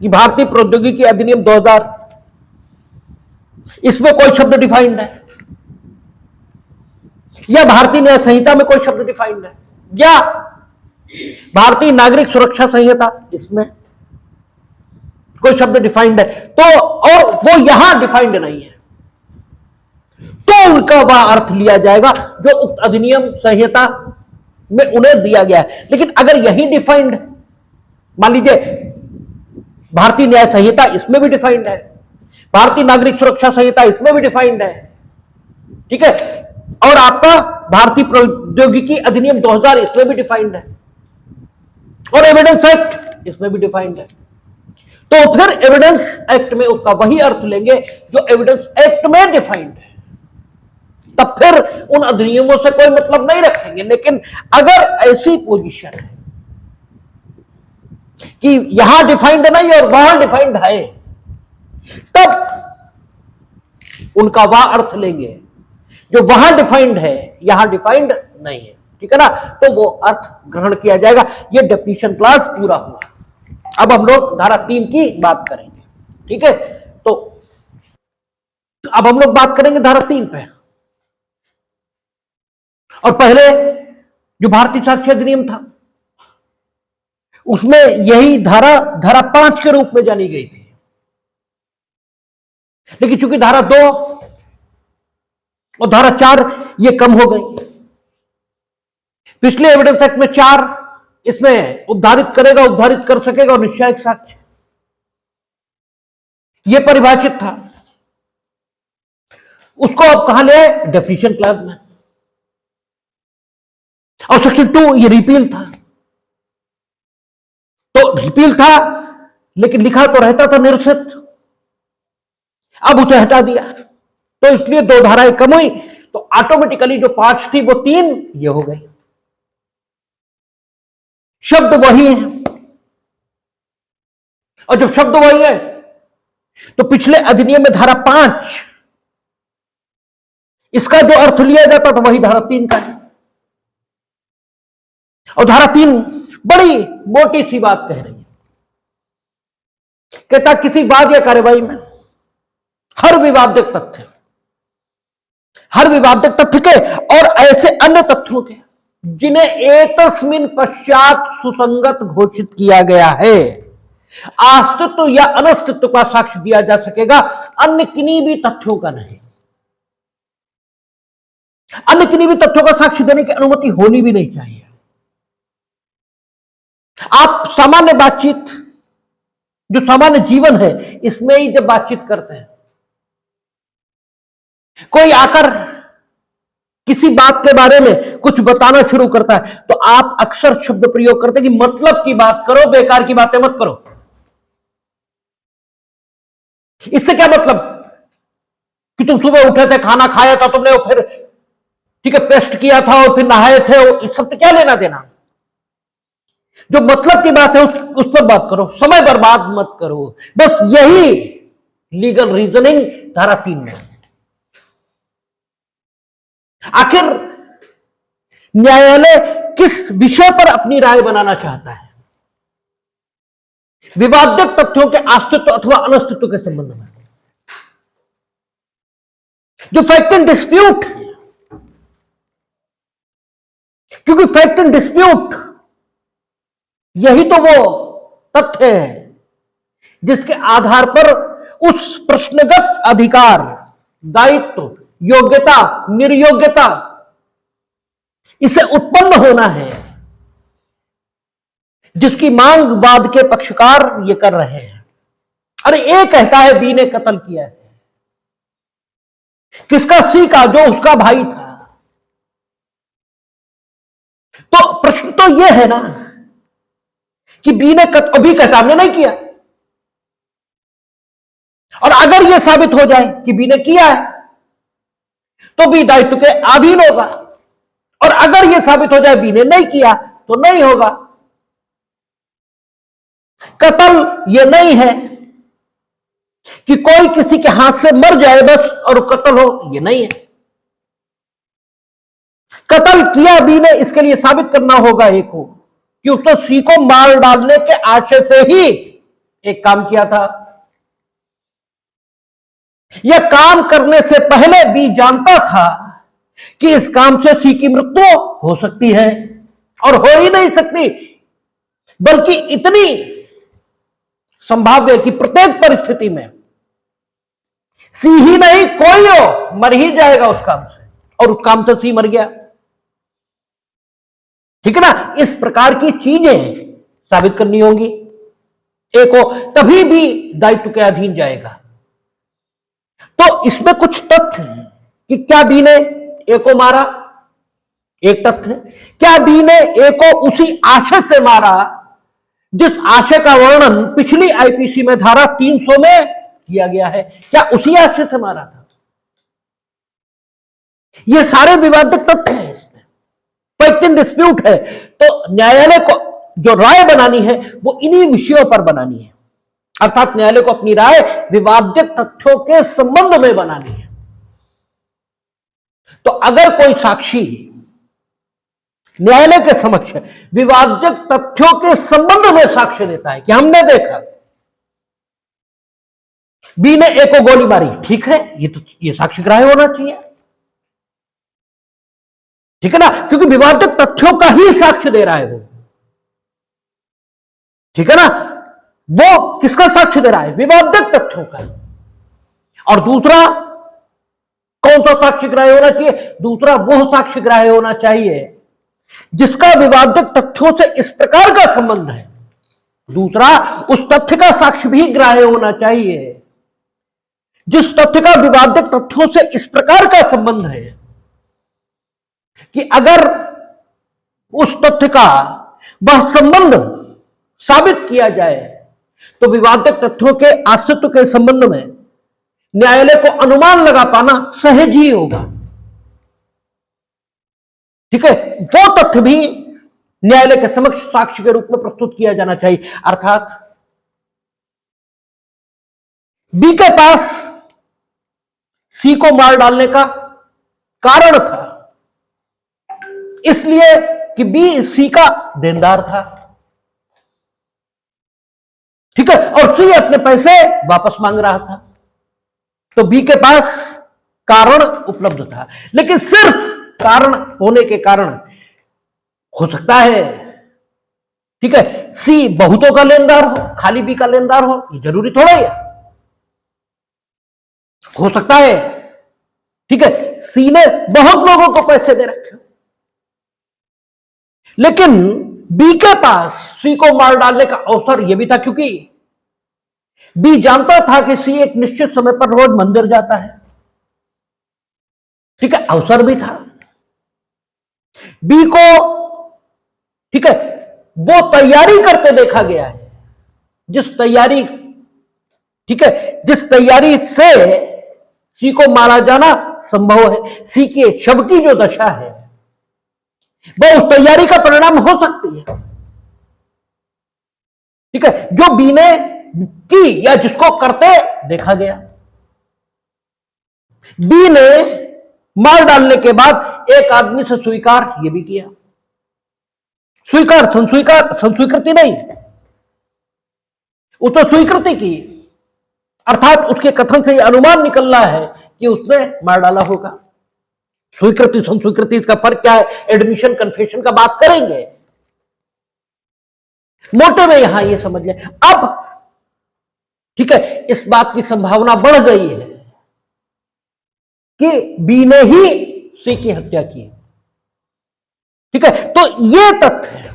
S1: कि भारतीय प्रौद्योगिकी अधिनियम 2000, इसमें कोई शब्द डिफाइंड है, या भारतीय न्याय संहिता में कोई शब्द डिफाइंड है, या भारतीय नागरिक सुरक्षा संहिता इसमें कोई शब्द डिफाइंड है, तो और वो यहां डिफाइंड नहीं है, तो उनका वह अर्थ लिया जाएगा जो उक्त अधिनियम संहिता में उन्हें दिया गया है। लेकिन अगर यही डिफाइंड, मान लीजिए भारतीय न्याय संहिता इसमें भी डिफाइंड है, भारतीय नागरिक सुरक्षा संहिता इसमें भी डिफाइंड है, ठीक है, और आपका भारतीय प्रौद्योगिकी अधिनियम 2000 इसमें भी डिफाइंड है, और एविडेंस एक्ट इसमें भी डिफाइंड है। तो फिर एविडेंस एक्ट में उसका वही अर्थ लेंगे जो एविडेंस एक्ट में डिफाइंड है, तब फिर उन अधिनियमों से कोई मतलब नहीं रखेंगे। लेकिन अगर ऐसी पोजीशन है कि यहां डिफाइंड नहीं और वहां डिफाइंड है, तब उनका वह अर्थ लेंगे जो वहां डिफाइंड है, यहां डिफाइंड नहीं है, ठीक है ना, तो वो अर्थ ग्रहण किया जाएगा। ये डेफिनेशन क्लास पूरा हुआ। अब हम लोग धारा 3 की बात करेंगे, ठीक है। तो अब हम लोग बात करेंगे धारा 3 पे, और पहले जो भारतीय साक्ष्य अधिनियम था उसमें यही धारा 5 के रूप में जानी गई थी, लेकिन चूंकि धारा 2 और धारा 4 ये कम हो गई। पिछले एविडेंस एक्ट में 4 इसमें उद्धारित करेगा, उद्धारित कर सकेगा और निश्चायक साक्ष्य ये परिभाषित था, उसको अब कहां ले आए, डेफिनेशन क्लास में। और सेक्शन 2 ये रिपील था, तो रिपील था लेकिन लिखा तो रहता था निरसित, अब उसे हटा दिया, तो इसलिए 2 धाराएं कम हुई, तो ऑटोमेटिकली जो 5 थी वो 3 ये हो गई। शब्द वही है, और जब शब्द वही है तो पिछले अधिनियम में धारा 5 इसका जो अर्थ लिया जाता था वही धारा 3 का है। और धारा 3 बड़ी मोटी सी बात कह रही है, कहता किसी वाद या कार्यवाही में हर विवादित तथ्य के और ऐसे अन्य तथ्यों के जिन्हें एकस्मिन पश्चात सुसंगत घोषित किया गया है, अस्तित्व या अनस्तित्व का साक्ष्य दिया जा सकेगा, अन्य किन्हीं भी तथ्यों का नहीं। अन्य किन्हीं भी तथ्यों का साक्ष्य देने की अनुमति होनी भी नहीं चाहिए। आप सामान्य बातचीत, जो सामान्य जीवन है, इसमें ही जब बातचीत करते हैं, कोई आकर किसी बात के बारे में कुछ बताना शुरू करता है, तो आप अक्सर शब्द प्रयोग करते हैं कि मतलब की बात करो, बेकार की बातें मत करो। इससे क्या मतलब कि तुम सुबह उठे थे, खाना खाया था तुमने, और फिर ठीक है पेस्ट किया था और फिर नहाए थे, इस सब क्या लेना देना। जो मतलब की बात है उस पर बात करो, समय बर्बाद मत करो। बस यही लीगल रीजनिंग धारा 3 में। आखिर न्यायालय किस विषय पर अपनी राय बनाना चाहता है, विवादित तथ्यों के अस्तित्व अथवा अनस्तित्व के संबंध में। जो फैक्ट एंड डिस्प्यूट, क्योंकि फैक्ट एंड डिस्प्यूट यही तो वो तथ्य है जिसके आधार पर उस प्रश्नगत अधिकार, दायित्व, योग्यता, निर्योग्यता इसे उत्पन्न होना है, जिसकी मांग वाद के पक्षकार ये कर रहे हैं। अरे ए कहता है बी ने कत्ल किया है, किसका, सी का, जो उसका भाई था। तो प्रश्न तो यह है ना कि बी ने बी कहता हमने नहीं किया, और अगर यह साबित हो जाए कि बी ने किया है तो बी दायित्व के अधीन होगा, और अगर यह साबित हो जाए बी ने नहीं किया तो नहीं होगा। कत्ल यह नहीं है कि कोई किसी के हाथ से मर जाए बस और कत्ल हो, यह नहीं है। कत्ल किया बी ने, इसके लिए साबित करना होगा ए को कि उसने सी को मार डालने के आशय से ही एक काम किया था। यह काम करने से पहले बी जानता था कि इस काम से सी की मृत्यु हो सकती है, और हो ही नहीं सकती, बल्कि इतनी संभाव्य कि प्रत्येक परिस्थिति में सी ही नहीं कोई हो मर ही जाएगा उस काम से, और उस काम से सी मर गया। ठीक है ना, इस प्रकार की चीजें साबित करनी होंगी। ए को, तभी भी दायित्व के अधीन जाएगा। तो इसमें कुछ तथ्य हैं कि क्या बी ने ए को मारा, एक तथ्य है। क्या बी ने ए को उसी आशय से मारा जिस आशय का वर्णन पिछली आईपीसी में धारा 300 में किया गया है, क्या उसी आशय से मारा था? ये सारे विवादित तथ्य हैं, इसमें क्वेश्चन डिस्प्यूट है। तो न्यायालय को जो राय बनानी है वो इन्हीं विषयों पर बनानी है, अर्थात न्यायालय को अपनी राय विवादित तथ्यों के संबंध में बनानी है। तो अगर कोई साक्षी न्यायालय के समक्ष विवादित तथ्यों के संबंध में साक्ष्य देता है कि हमने देखा बी ने ए को गोली मारी, ठीक है, ये साक्ष्य ग्राह्य होना चाहिए, ठीक है ना, क्योंकि विवादित तथ्यों का ही साक्ष्य दे रहा है वो, ठीक है ना। वो किसका साक्ष्य दे रहा है? विवादित तथ्यों का। और दूसरा कौन सा साक्ष्य ग्राह्य होना चाहिए? दूसरा वो साक्ष्य ग्राह्य होना चाहिए जिसका विवादित तथ्यों से इस प्रकार का संबंध है। दूसरा उस तथ्य का साक्ष्य भी ग्राह्य होना चाहिए जिस तथ्य का विवादित तथ्यों से इस प्रकार का संबंध है कि अगर उस तथ्य का वह संबंध साबित किया जाए तो विवादित तथ्यों के अस्तित्व के संबंध में न्यायालय को अनुमान लगा पाना सहज ही होगा, ठीक है। वो तथ्य भी न्यायालय के समक्ष साक्ष्य के रूप में प्रस्तुत किया जाना चाहिए। अर्थात बी के पास सी को मार डालने का कारण था, इसलिए कि बी सी का देनदार था, ठीक है, और सी अपने पैसे वापस मांग रहा था, तो बी के पास कारण उपलब्ध था। लेकिन सिर्फ कारण होने के कारण हो सकता है, ठीक है, सी बहुतों का लेनदार हो, खाली बी का लेनदार हो, ये जरूरी थोड़ा ही है, हो सकता है, ठीक है, सी ने बहुत लोगों को पैसे दे रखे, लेकिन बी के पास सी को मार डालने का अवसर यह भी था क्योंकि बी जानता था कि सी एक निश्चित समय पर रोज मंदिर जाता है, ठीक है, अवसर भी था बी को, ठीक है, वो तैयारी करते देखा गया है जिस तैयारी, ठीक है, जिस तैयारी से सी को मारा जाना संभव है। सी के शव की जो दशा है वह उस तैयारी का परिणाम हो सकती है, ठीक है, जो बी ने की या जिसको करते देखा गया। बी ने मार डालने के बाद एक आदमी से स्वीकार यह भी किया, स्वीकार संस्वीकृति नहीं, उसने स्वीकृति की, अर्थात उसके कथन से यह अनुमान निकल रहा है कि उसने मार डाला होगा। स्वीकृति संस्वीकृति इसका फर्क क्या है? एडमिशन कन्फेशन का बात करेंगे, मोटे में यहां ये समझ लें। अब ठीक है, इस बात की संभावना बढ़ गई है कि बी ने ही सी की हत्या की, ठीक है। तो ये तथ्य है,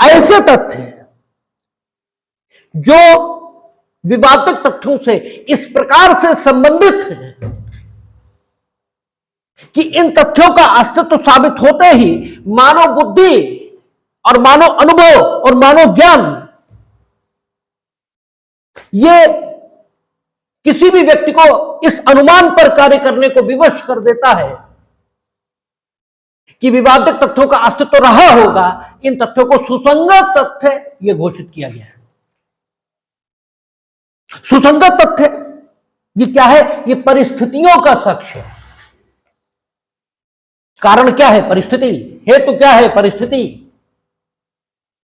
S1: ऐसे तथ्य जो विवादित तथ्यों से इस प्रकार से संबंधित है कि इन तथ्यों का अस्तित्व साबित होते ही मानव बुद्धि और मानव अनुभव और मानव ज्ञान ये किसी भी व्यक्ति को इस अनुमान पर कार्य करने को विवश कर देता है कि विवादित तथ्यों का अस्तित्व रहा होगा। इन तथ्यों को सुसंगत तथ्य यह घोषित किया गया है। सुसंगत तथ्य ये क्या है? ये परिस्थितियों का साक्ष्य है। कारण क्या है? परिस्थिति। हेतु क्या है? परिस्थिति।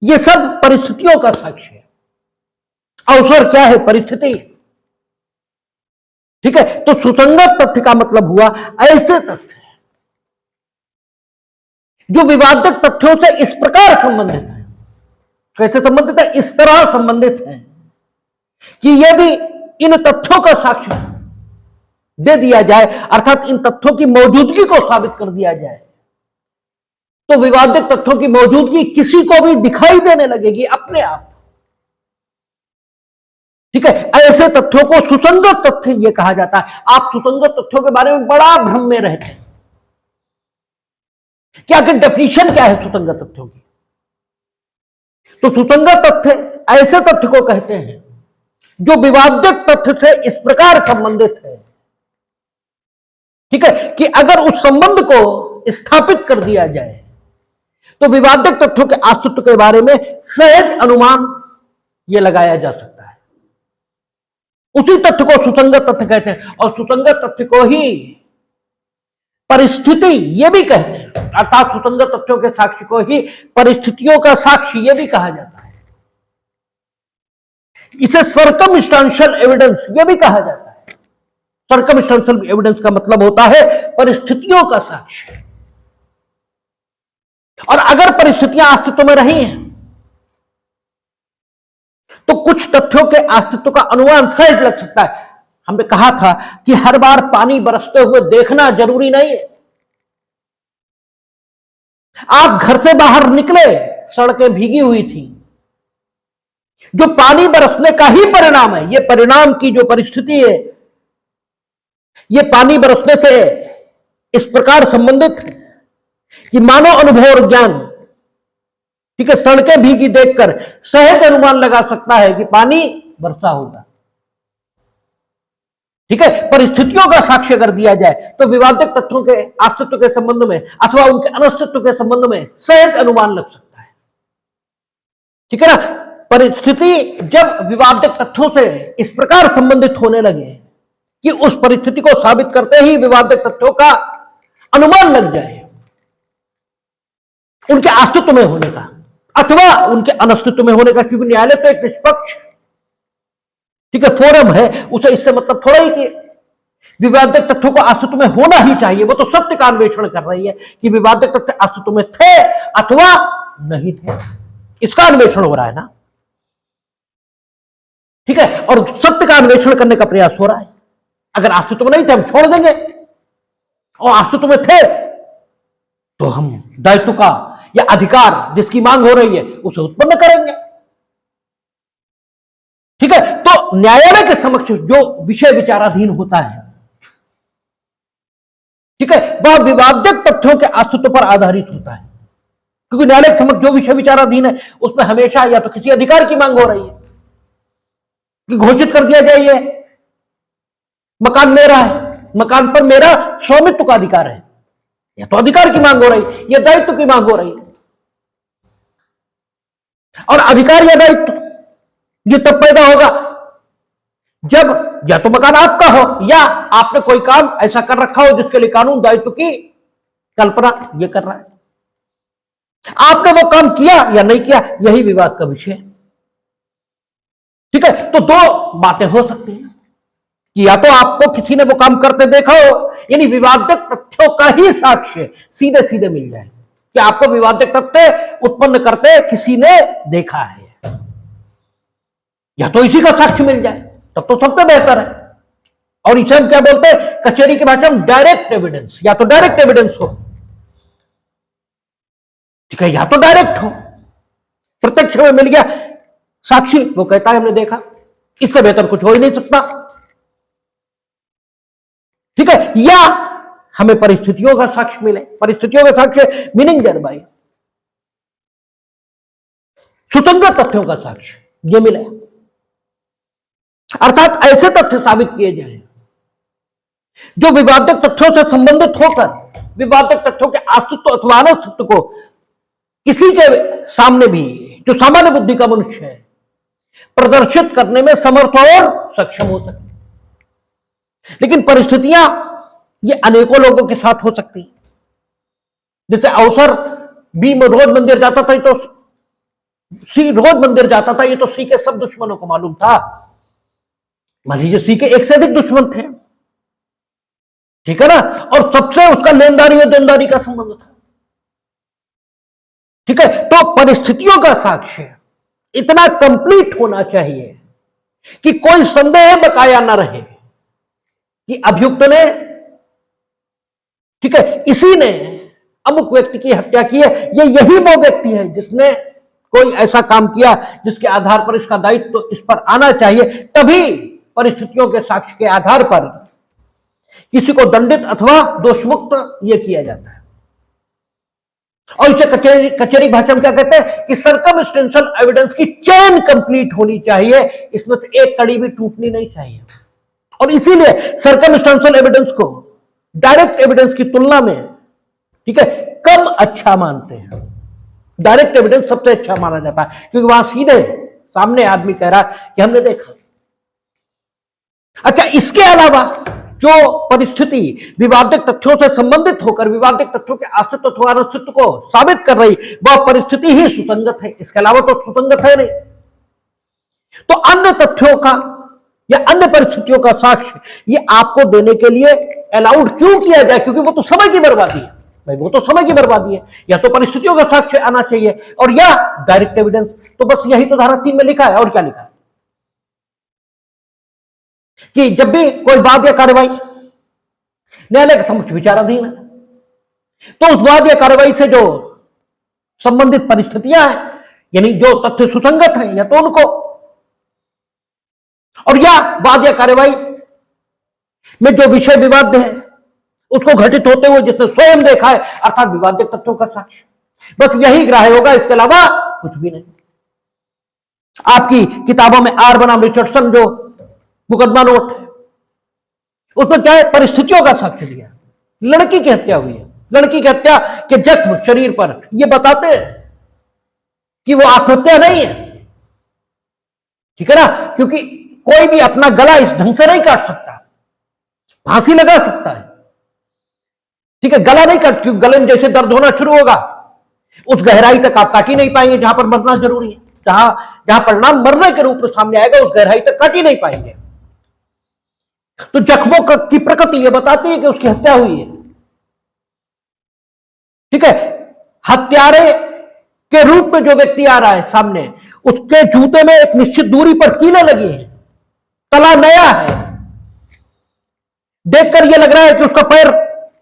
S1: ये सब परिस्थितियों का साक्ष्य है। अवसर क्या है? परिस्थिति, ठीक है। तो सुसंगत तथ्य का मतलब हुआ ऐसे तथ्य जो विवादित तथ्यों से इस प्रकार संबंधित है। कैसे संबंधित है? इस तरह संबंधित है कि यदि इन तथ्यों का साक्ष्य दे दिया जाए, अर्थात इन तथ्यों की मौजूदगी को साबित कर दिया जाए, तो विवादित तथ्यों की मौजूदगी किसी को भी दिखाई देने लगेगी अपने आप। ठीक है, ऐसे तथ्यों को सुसंगत तथ्य यह कहा जाता है। आप सुसंगत तथ्यों के बारे में बड़ा भ्रम में रहते हैं कि आखिर डेफिनेशन क्या है सुसंगत तथ्यों की। तो सुसंगत तथ्य ऐसे तथ्य को कहते हैं जो विवादित तथ्य से इस प्रकार संबंधित है, ठीक है, कि अगर उस संबंध को स्थापित कर दिया जाए तो विवादित तथ्यों के अस्तित्व के बारे में सहज अनुमान यह लगाया जा सकता है। उसी तथ्य को सुसंगत तथ्य कहते हैं और सुसंगत तथ्य को ही परिस्थिति यह भी कहते हैं, अर्थात सुसंगत तथ्यों के साक्ष्य को ही परिस्थितियों का साक्ष्य यह भी कहा जाता है। इसे सर्कमस्टेंशियल एविडेंस यह भी कहा जाता है। सर्कमस्टेंशियल एविडेंस का मतलब होता है परिस्थितियों का साक्ष्य। और अगर परिस्थितियां अस्तित्व में रही हैं तो कुछ तथ्यों के अस्तित्व का अनुमान सहज लग सकता है। हमने कहा था कि हर बार पानी बरसते हुए देखना जरूरी नहीं है। आप घर से बाहर निकले, सड़कें भीगी हुई थी, जो पानी बरसने का ही परिणाम है, यह परिणाम की जो परिस्थिति है यह पानी बरसने से इस प्रकार संबंधित है कि मानव अनुभव और ज्ञान, ठीक है, सड़कें भीगी देखकर सहज अनुमान लगा सकता है कि पानी बरसा होगा। ठीक है, परिस्थितियों का साक्ष्य अगर दिया जाए तो विवादित तथ्यों के अस्तित्व के संबंध में अथवा उनके अनस्तित्व के संबंध में सहज अनुमान लग सकता है। ठीक है ना। परिस्थिति जब विवादित तथ्यों से इस प्रकार संबंधित होने लगे कि उस परिस्थिति को साबित करते ही विवादित तथ्यों का अनुमान लग जाए उनके अस्तित्व में होने का अथवा उनके अनस्तित्व में होने का, क्योंकि न्यायालय तो एक निष्पक्ष, ठीक है, फोरम है, उसे इससे मतलब थोड़ा ही कि विवादित तथ्यों को अस्तित्व में होना ही चाहिए। वो तो सत्य का अन्वेषण कर रही है कि विवादित तथ्य अस्तित्व में थे अथवा नहीं थे, इसका अन्वेषण हो रहा है ना। ठीक है, और सत्य का अन्वेषण करने का प्रयास हो रहा है। अगर अस्तित्व में नहीं थे हम छोड़ देंगे, और अस्तित्व में थे तो हम दायित्व का या अधिकार जिसकी मांग हो रही है उसे उत्पन्न करेंगे। ठीक है, तो न्यायालय के समक्ष जो विषय विचाराधीन होता है, ठीक है, वह विवादित तथ्यों के अस्तित्व पर आधारित होता है, क्योंकि न्यायालय के समक्ष जो विषय विचाराधीन है उसमें हमेशा या तो किसी अधिकार की मांग हो रही है कि घोषित कर दिया जाए ये मकान मेरा है, मकान पर मेरा स्वामित्व का अधिकार है, या तो अधिकार की मांग हो रही या दायित्व की मांग हो रही। और अधिकार या दायित्व ये तब पैदा होगा जब या तो मकान आपका हो या आपने कोई काम ऐसा कर रखा हो जिसके लिए कानून दायित्व की कल्पना ये कर रहा है। आपने वो काम किया या नहीं किया, यही विवाद का विषय है। ठीक है, तो दो बातें हो सकती हैं कि या तो आपको किसी ने वो काम करते देखा हो, यानी विवादित तथ्यों का ही साक्ष्य सीधे सीधे मिल जाए कि आपको विवादित तथ्य उत्पन्न करते किसी ने देखा है, या तो इसी का साक्ष्य मिल जाए, तब तो सबसे बेहतर है। और इसे हम क्या बोलते हैं कचहरी की भाषा में डायरेक्ट एविडेंस, या तो डायरेक्ट एविडेंस हो, ठीक है, या तो डायरेक्ट हो, प्रत्यक्ष में मिल गया साक्षी, वो कहता है हमने देखा, इससे बेहतर कुछ हो ही नहीं सकता। ठीक है, या हमें परिस्थितियों का साक्ष्य मिले, परिस्थितियों का साक्ष्य मीनिंग देयर बाय सुसंगत तथ्यों का साक्ष्य ये मिले, अर्थात ऐसे तथ्य साबित किए जाए जो विवादित तथ्यों से संबंधित होकर विवादित तथ्यों के अस्तित्व अथवा अनस्तित्व को किसी के सामने भी जो सामान्य बुद्धि का मनुष्य है प्रदर्शित करने में समर्थ और सक्षम हो सके। लेकिन परिस्थितियां ये अनेकों लोगों के साथ हो सकती, जैसे अवसर बी में रोज मंदिर जाता था, तो सी रोज मंदिर जाता था, ये तो सी के सब दुश्मनों को मालूम था। मान लीजिए सी के एक से अधिक दुश्मन थे, ठीक है ना, और सबसे उसका लेनदारी और देनदारी का संबंध था। ठीक है, तो परिस्थितियों का साक्ष्य इतना कंप्लीट होना चाहिए कि कोई संदेह बकाया न रहे कि अभियुक्त ने, ठीक है, इसी ने अमुक व्यक्ति की हत्या की है, ये यही वो व्यक्ति है जिसने कोई ऐसा काम किया जिसके आधार पर इसका दायित्व तो इस पर आना चाहिए, तभी परिस्थितियों के साक्ष्य के आधार पर किसी को दंडित अथवा दोषमुक्त ये किया जाता है। और इसे कचेरी भाषा में क्या कहते हैं कि सर्कमस्टेंशियल एविडेंस की चेन कंप्लीट होनी चाहिए, इसमें से एक कड़ी भी टूटनी नहीं चाहिए। और इसीलिए सर्कमस्टेंशियल एविडेंस को डायरेक्ट एविडेंस की तुलना में, ठीक है, कम अच्छा मानते हैं। डायरेक्ट एविडेंस सबसे अच्छा माना जाता है, क्योंकि वहां सीधे सामने आदमी कह रहा है कि हमने देखा। अच्छा, इसके अलावा जो परिस्थिति विवादित तथ्यों से संबंधित होकर विवादित तथ्यों के अस्तित्व अथवा अनस्तित्व को साबित कर रही, वह परिस्थिति ही सुसंगत है, इसके अलावा तो सुसंगत है नहीं। तो अन्य तथ्यों का या अन्य परिस्थितियों का साक्ष्य ये आपको देने के लिए अलाउड क्यों किया जाए? क्योंकि वो तो समय की बर्बादी है भाई, वो तो समय की बर्बादी है। या तो परिस्थितियों का साक्ष्य आना चाहिए और या डायरेक्ट एविडेंस। तो बस यही तो धारा 3 में लिखा है, और क्या लिखा है कि जब भी कोई वाद या कार्रवाई न्यायालय के समक्ष विचाराधीन है, तो उस वाद या कार्रवाई से जो संबंधित परिस्थितियां हैं, यानी जो तथ्य सुसंगत हैं, या तो उनको, और या वाद या कार्रवाई में जो विषय विवाद है उसको घटित होते हुए जिसने स्वयं देखा है, अर्थात विवादित तथ्यों का साक्ष्य। बस यही ग्राह्य होगा, इसके अलावा कुछ भी नहीं। आपकी किताबों में आर बनाम रिचर्डसन जो मुकदमा नोट है, उसमें क्या है, परिस्थितियों का साक्ष्य दिया। लड़की की हत्या हुई है, लड़की की हत्या के जख्म शरीर पर ये बताते हैं कि वो आत्महत्या नहीं है, ठीक है ना, क्योंकि कोई भी अपना गला इस ढंग से नहीं काट सकता, फांसी लगा सकता है, ठीक है, गला नहीं काट, क्योंकि गले में जैसे दर्द होना शुरू होगा उस गहराई तक आप काट ही नहीं पाएंगे जहां पर मरना जरूरी है, जहां परिणाम मरने के रूप में सामने आएगा उस गहराई तक काट ही नहीं पाएंगे। तो जख्मों की प्रकृति यह बताती है कि उसकी हत्या हुई है, ठीक है। हत्यारे के रूप में जो व्यक्ति आ रहा है सामने, उसके जूते में एक निश्चित दूरी पर कीलें लगी हैं, तला नया है, देखकर यह लग रहा है कि उसका पैर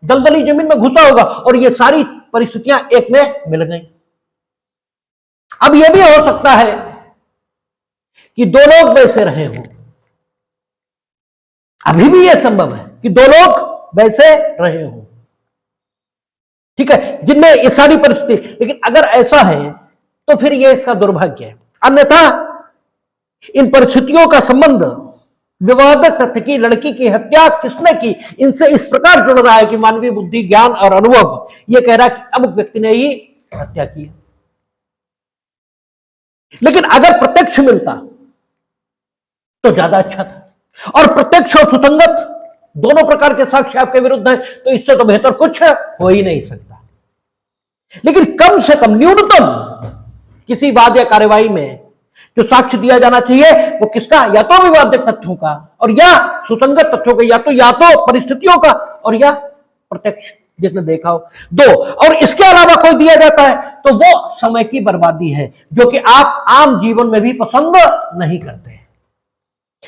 S1: दलदली जमीन में घुसा होगा, और ये सारी परिस्थितियां एक में मिल गई। अब यह भी हो सकता है कि दो लोग वैसे रहे हो, अभी भी यह संभव है कि दो लोग वैसे रहे हो, ठीक है, जिनमें ये सारी परिस्थिति। लेकिन अगर ऐसा है तो फिर यह इसका दुर्भाग्य है। अन्यथा इन परिस्थितियों का संबंध विवादित तथ्य की लड़की की हत्या किसने की इनसे इस प्रकार जुड़ रहा है कि मानवीय बुद्धि, ज्ञान और अनुभव यह कह रहा है कि अमुक व्यक्ति ने ही हत्या की है। लेकिन अगर प्रत्यक्ष मिलता तो ज्यादा अच्छा था, और प्रत्यक्ष और सुसंगत दोनों प्रकार के साक्ष्य आपके विरुद्ध है, तो इससे तो बेहतर कुछ हो ही नहीं सकता। लेकिन कम से कम न्यूनतम किसी वाद या कार्रवाई में जो साक्ष्य दिया जाना चाहिए वो किसका, या तो विवादित तथ्यों का और या सुसंगत तथ्यों का, या तो परिस्थितियों का और या प्रत्यक्ष जिसने देखा हो, दो। और इसके अलावा कोई दिया जाता है तो वो समय की बर्बादी है, जो कि आप आम जीवन में भी पसंद नहीं करते।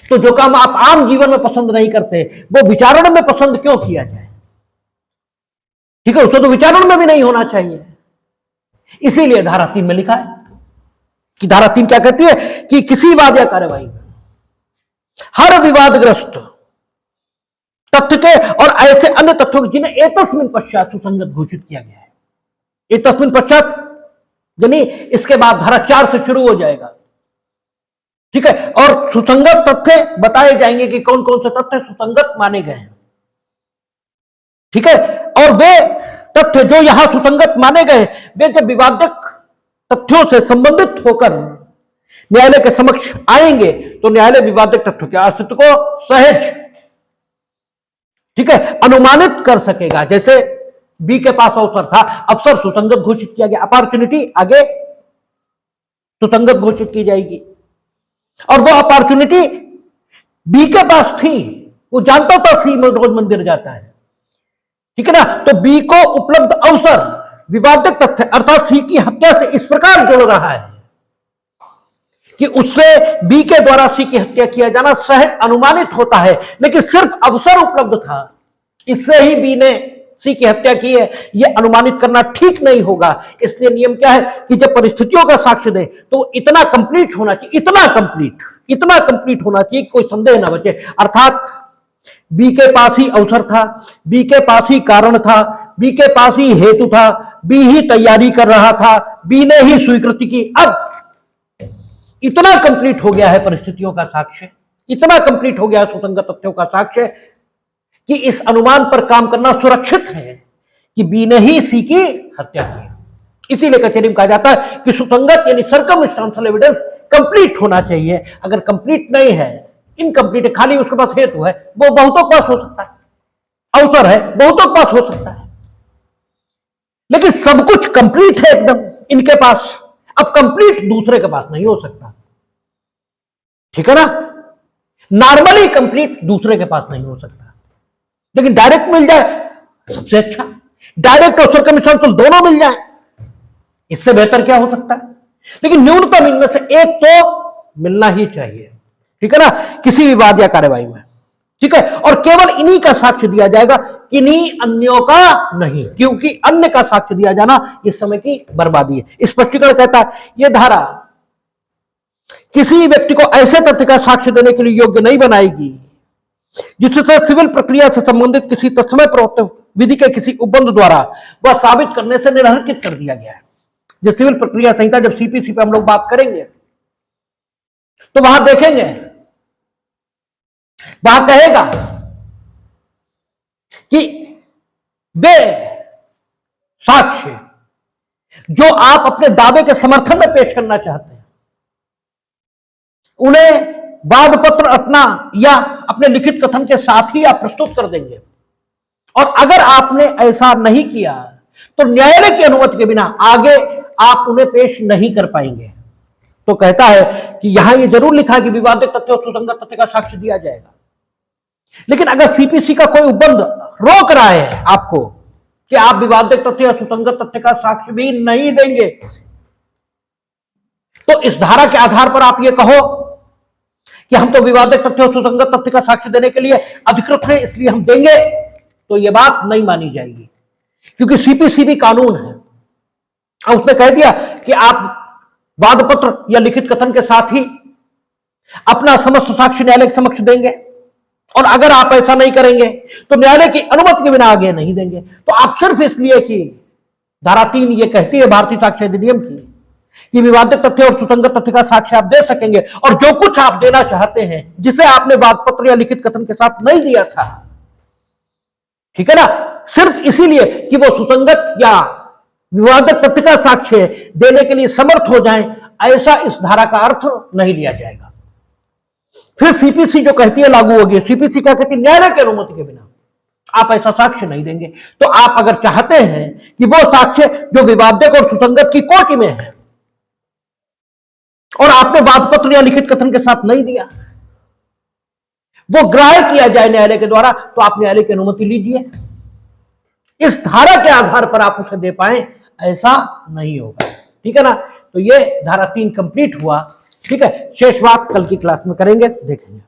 S1: तो जो काम आप आम जीवन में पसंद नहीं करते वो विचारण में पसंद क्यों किया जाए, ठीक है, उसको तो विचारण में भी नहीं होना चाहिए। इसीलिए धारा 3 में लिखा है कि धारा 3 क्या कहती है कि किसी वाद या कार्रवाई में हर विवादग्रस्त तथ्य के और ऐसे अन्य तथ्यों के जिन्हें एतस्मिन पश्चात सुसंगत घोषित किया गया है। एतस्मिन पश्चात यानी इसके बाद धारा 4 से शुरू हो जाएगा, ठीक है, और सुसंगत तथ्य बताए जाएंगे कि कौन कौन से तथ्य सुसंगत माने गए हैं, ठीक है। और वे तथ्य जो यहां सुसंगत माने गए वे जब विवादित तथ्यों से संबंधित होकर न्यायालय के समक्ष आएंगे तो न्यायालय विवादित तथ्यों के अस्तित्व को सहज, ठीक है, अनुमानित कर सकेगा। जैसे बी के पास अवसर था, अवसर सुसंगत घोषित किया गया, अपॉर्चुनिटी आगे सुसंगत घोषित की जाएगी, और वो अपॉर्चुनिटी बी के पास थी, वो जानता था सी में रोज मंदिर जाता है, ठीक है ना। तो बी को उपलब्ध अवसर विवादित तथ्य अर्थात सी की हत्या से इस प्रकार जुड़ रहा है कि उससे बी के द्वारा सी की हत्या किया जाना सहज अनुमानित होता है। लेकिन सिर्फ अवसर उपलब्ध था, इससे ही बी ने सी की हत्या की है, यह अनुमानित करना ठीक नहीं होगा। इसलिए नियम क्या है कि जब परिस्थितियों का साक्ष्य दे तो इतना कंप्लीट होना चाहिए, इतना कंप्लीट होना चाहिए, कोई संदेह ना बचे। अर्थात बी के पास ही अवसर था, बी के पास ही कारण था, बी के पास ही हेतु था, बी ही तैयारी कर रहा था, बी ने ही स्वीकृति की। अब इतना कंप्लीट हो गया है परिस्थितियों का साक्ष्य, इतना कंप्लीट हो गया है सुसंगत तथ्यों का साक्ष्य कि इस अनुमान पर काम करना सुरक्षित है कि बी ने ही सी की हत्या की। इसीलिए कचहरी में कहा जाता है कि सुसंगत यानी सर्कमस्टांशियल एविडेंस कंप्लीट होना चाहिए। अगर कंप्लीट नहीं है, इनकंप्लीट है, खाली उसके पास हेतु है, वो बहुतों के पास हो सकता है, अवसर है, बहुतों के पास हो सकता है, लेकिन सब कुछ कंप्लीट है एकदम इनके पास। अब कंप्लीट दूसरे के पास नहीं हो सकता, ठीक है ना। नॉर्मली कंप्लीट दूसरे के पास नहीं हो सकता, लेकिन डायरेक्ट मिल जाए सबसे अच्छा, डायरेक्ट और सर्कमस्टेंशियल दोनों मिल जाए, इससे बेहतर क्या हो सकता है। लेकिन न्यूनतम इनमें से एक तो मिलना ही चाहिए, ठीक है ना, किसी भी वाद या कार्यवाही में, ठीक है। और केवल इन्हीं का साक्ष्य दिया जाएगा, किन्हीं अन्यों का नहीं, क्योंकि अन्य का साक्ष्य दिया जाना इस समय की बर्बादी है। स्पष्टीकरण कहता है यह धारा किसी व्यक्ति को ऐसे तथ्य का साक्ष्य देने के लिए योग्य नहीं बनाएगी जिससे सिविल प्रक्रिया से संबंधित किसी तत्समय प्रवर्तन विधि के किसी उपबंध द्वारा वह साबित करने से निरर्कित कर दिया गया है। जो सिविल प्रक्रिया संहिता, जब सीपीसी पे हम लोग बात करेंगे तो वहां देखेंगे, वहां कहेगा कि वे साक्ष्य जो आप अपने दावे के समर्थन में पेश करना चाहते हैं, उन्हें वाद पत्र अपना या अपने लिखित कथन के साथ ही आप प्रस्तुत कर देंगे। और अगर आपने ऐसा नहीं किया तो न्यायालय की अनुमति के बिना आगे आप उन्हें पेश नहीं कर पाएंगे। तो कहता है कि यहां यह जरूर लिखा कि विवादित तथ्य और सुसंगत तथ्य का साक्ष्य दिया जाएगा, लेकिन अगर सीपीसी का कोई उपबंध रोक रहा है आपको कि आप विवादित तथ्य या सुसंगत तथ्य का साक्ष्य भी नहीं देंगे, तो इस धारा के आधार पर आप ये कहो कि हम तो विवादित तथ्य और सुसंगत तथ्य का साक्ष्य देने के लिए अधिकृत हैं, इसलिए हम देंगे, तो यह बात नहीं मानी जाएगी, क्योंकि सीपीसी भी कानून है। और उसने कह दिया कि आप वाद पत्र या लिखित कथन के साथ ही अपना समस्त साक्ष्य न्यायालय के समक्ष देंगे, और अगर आप ऐसा नहीं करेंगे तो न्यायालय की अनुमति के बिना आगे नहीं देंगे। तो आप सिर्फ इसलिए कि धारा 3 ये कहती है भारतीय साक्ष्य अधिनियम की कि विवादित तथ्य और सुसंगत तथ्य का साक्ष्य आप दे सकेंगे, और जो कुछ आप देना चाहते हैं जिसे आपने वाद पत्र या लिखित कथन के साथ नहीं दिया था, ठीक है ना, सिर्फ इसीलिए कि वो सुसंगत या विवादित तथ्य का साक्ष्य देने के लिए समर्थ हो जाएं, ऐसा इस धारा का अर्थ नहीं लिया जाएगा। फिर सीपीसी जो कहती है लागू होगी। सीपीसी क्या कहती है, न्यायालय की अनुमति के बिना आप ऐसा साक्ष्य नहीं देंगे। तो आप अगर चाहते हैं कि वो साक्ष्य जो विवादक और सुसंगत की कोटि में है और आपने वाद पत्र या लिखित कथन के साथ नहीं दिया, वो ग्राह्य किया जाए न्यायालय के द्वारा, तो आप न्यायालय की अनुमति लीजिए। इस धारा के आधार पर आप उसे दे पाए, ऐसा नहीं होगा, ठीक है ना। तो ये धारा 3 कंप्लीट हुआ, ठीक है। शेष बात कल की क्लास में करेंगे, देखेंगे।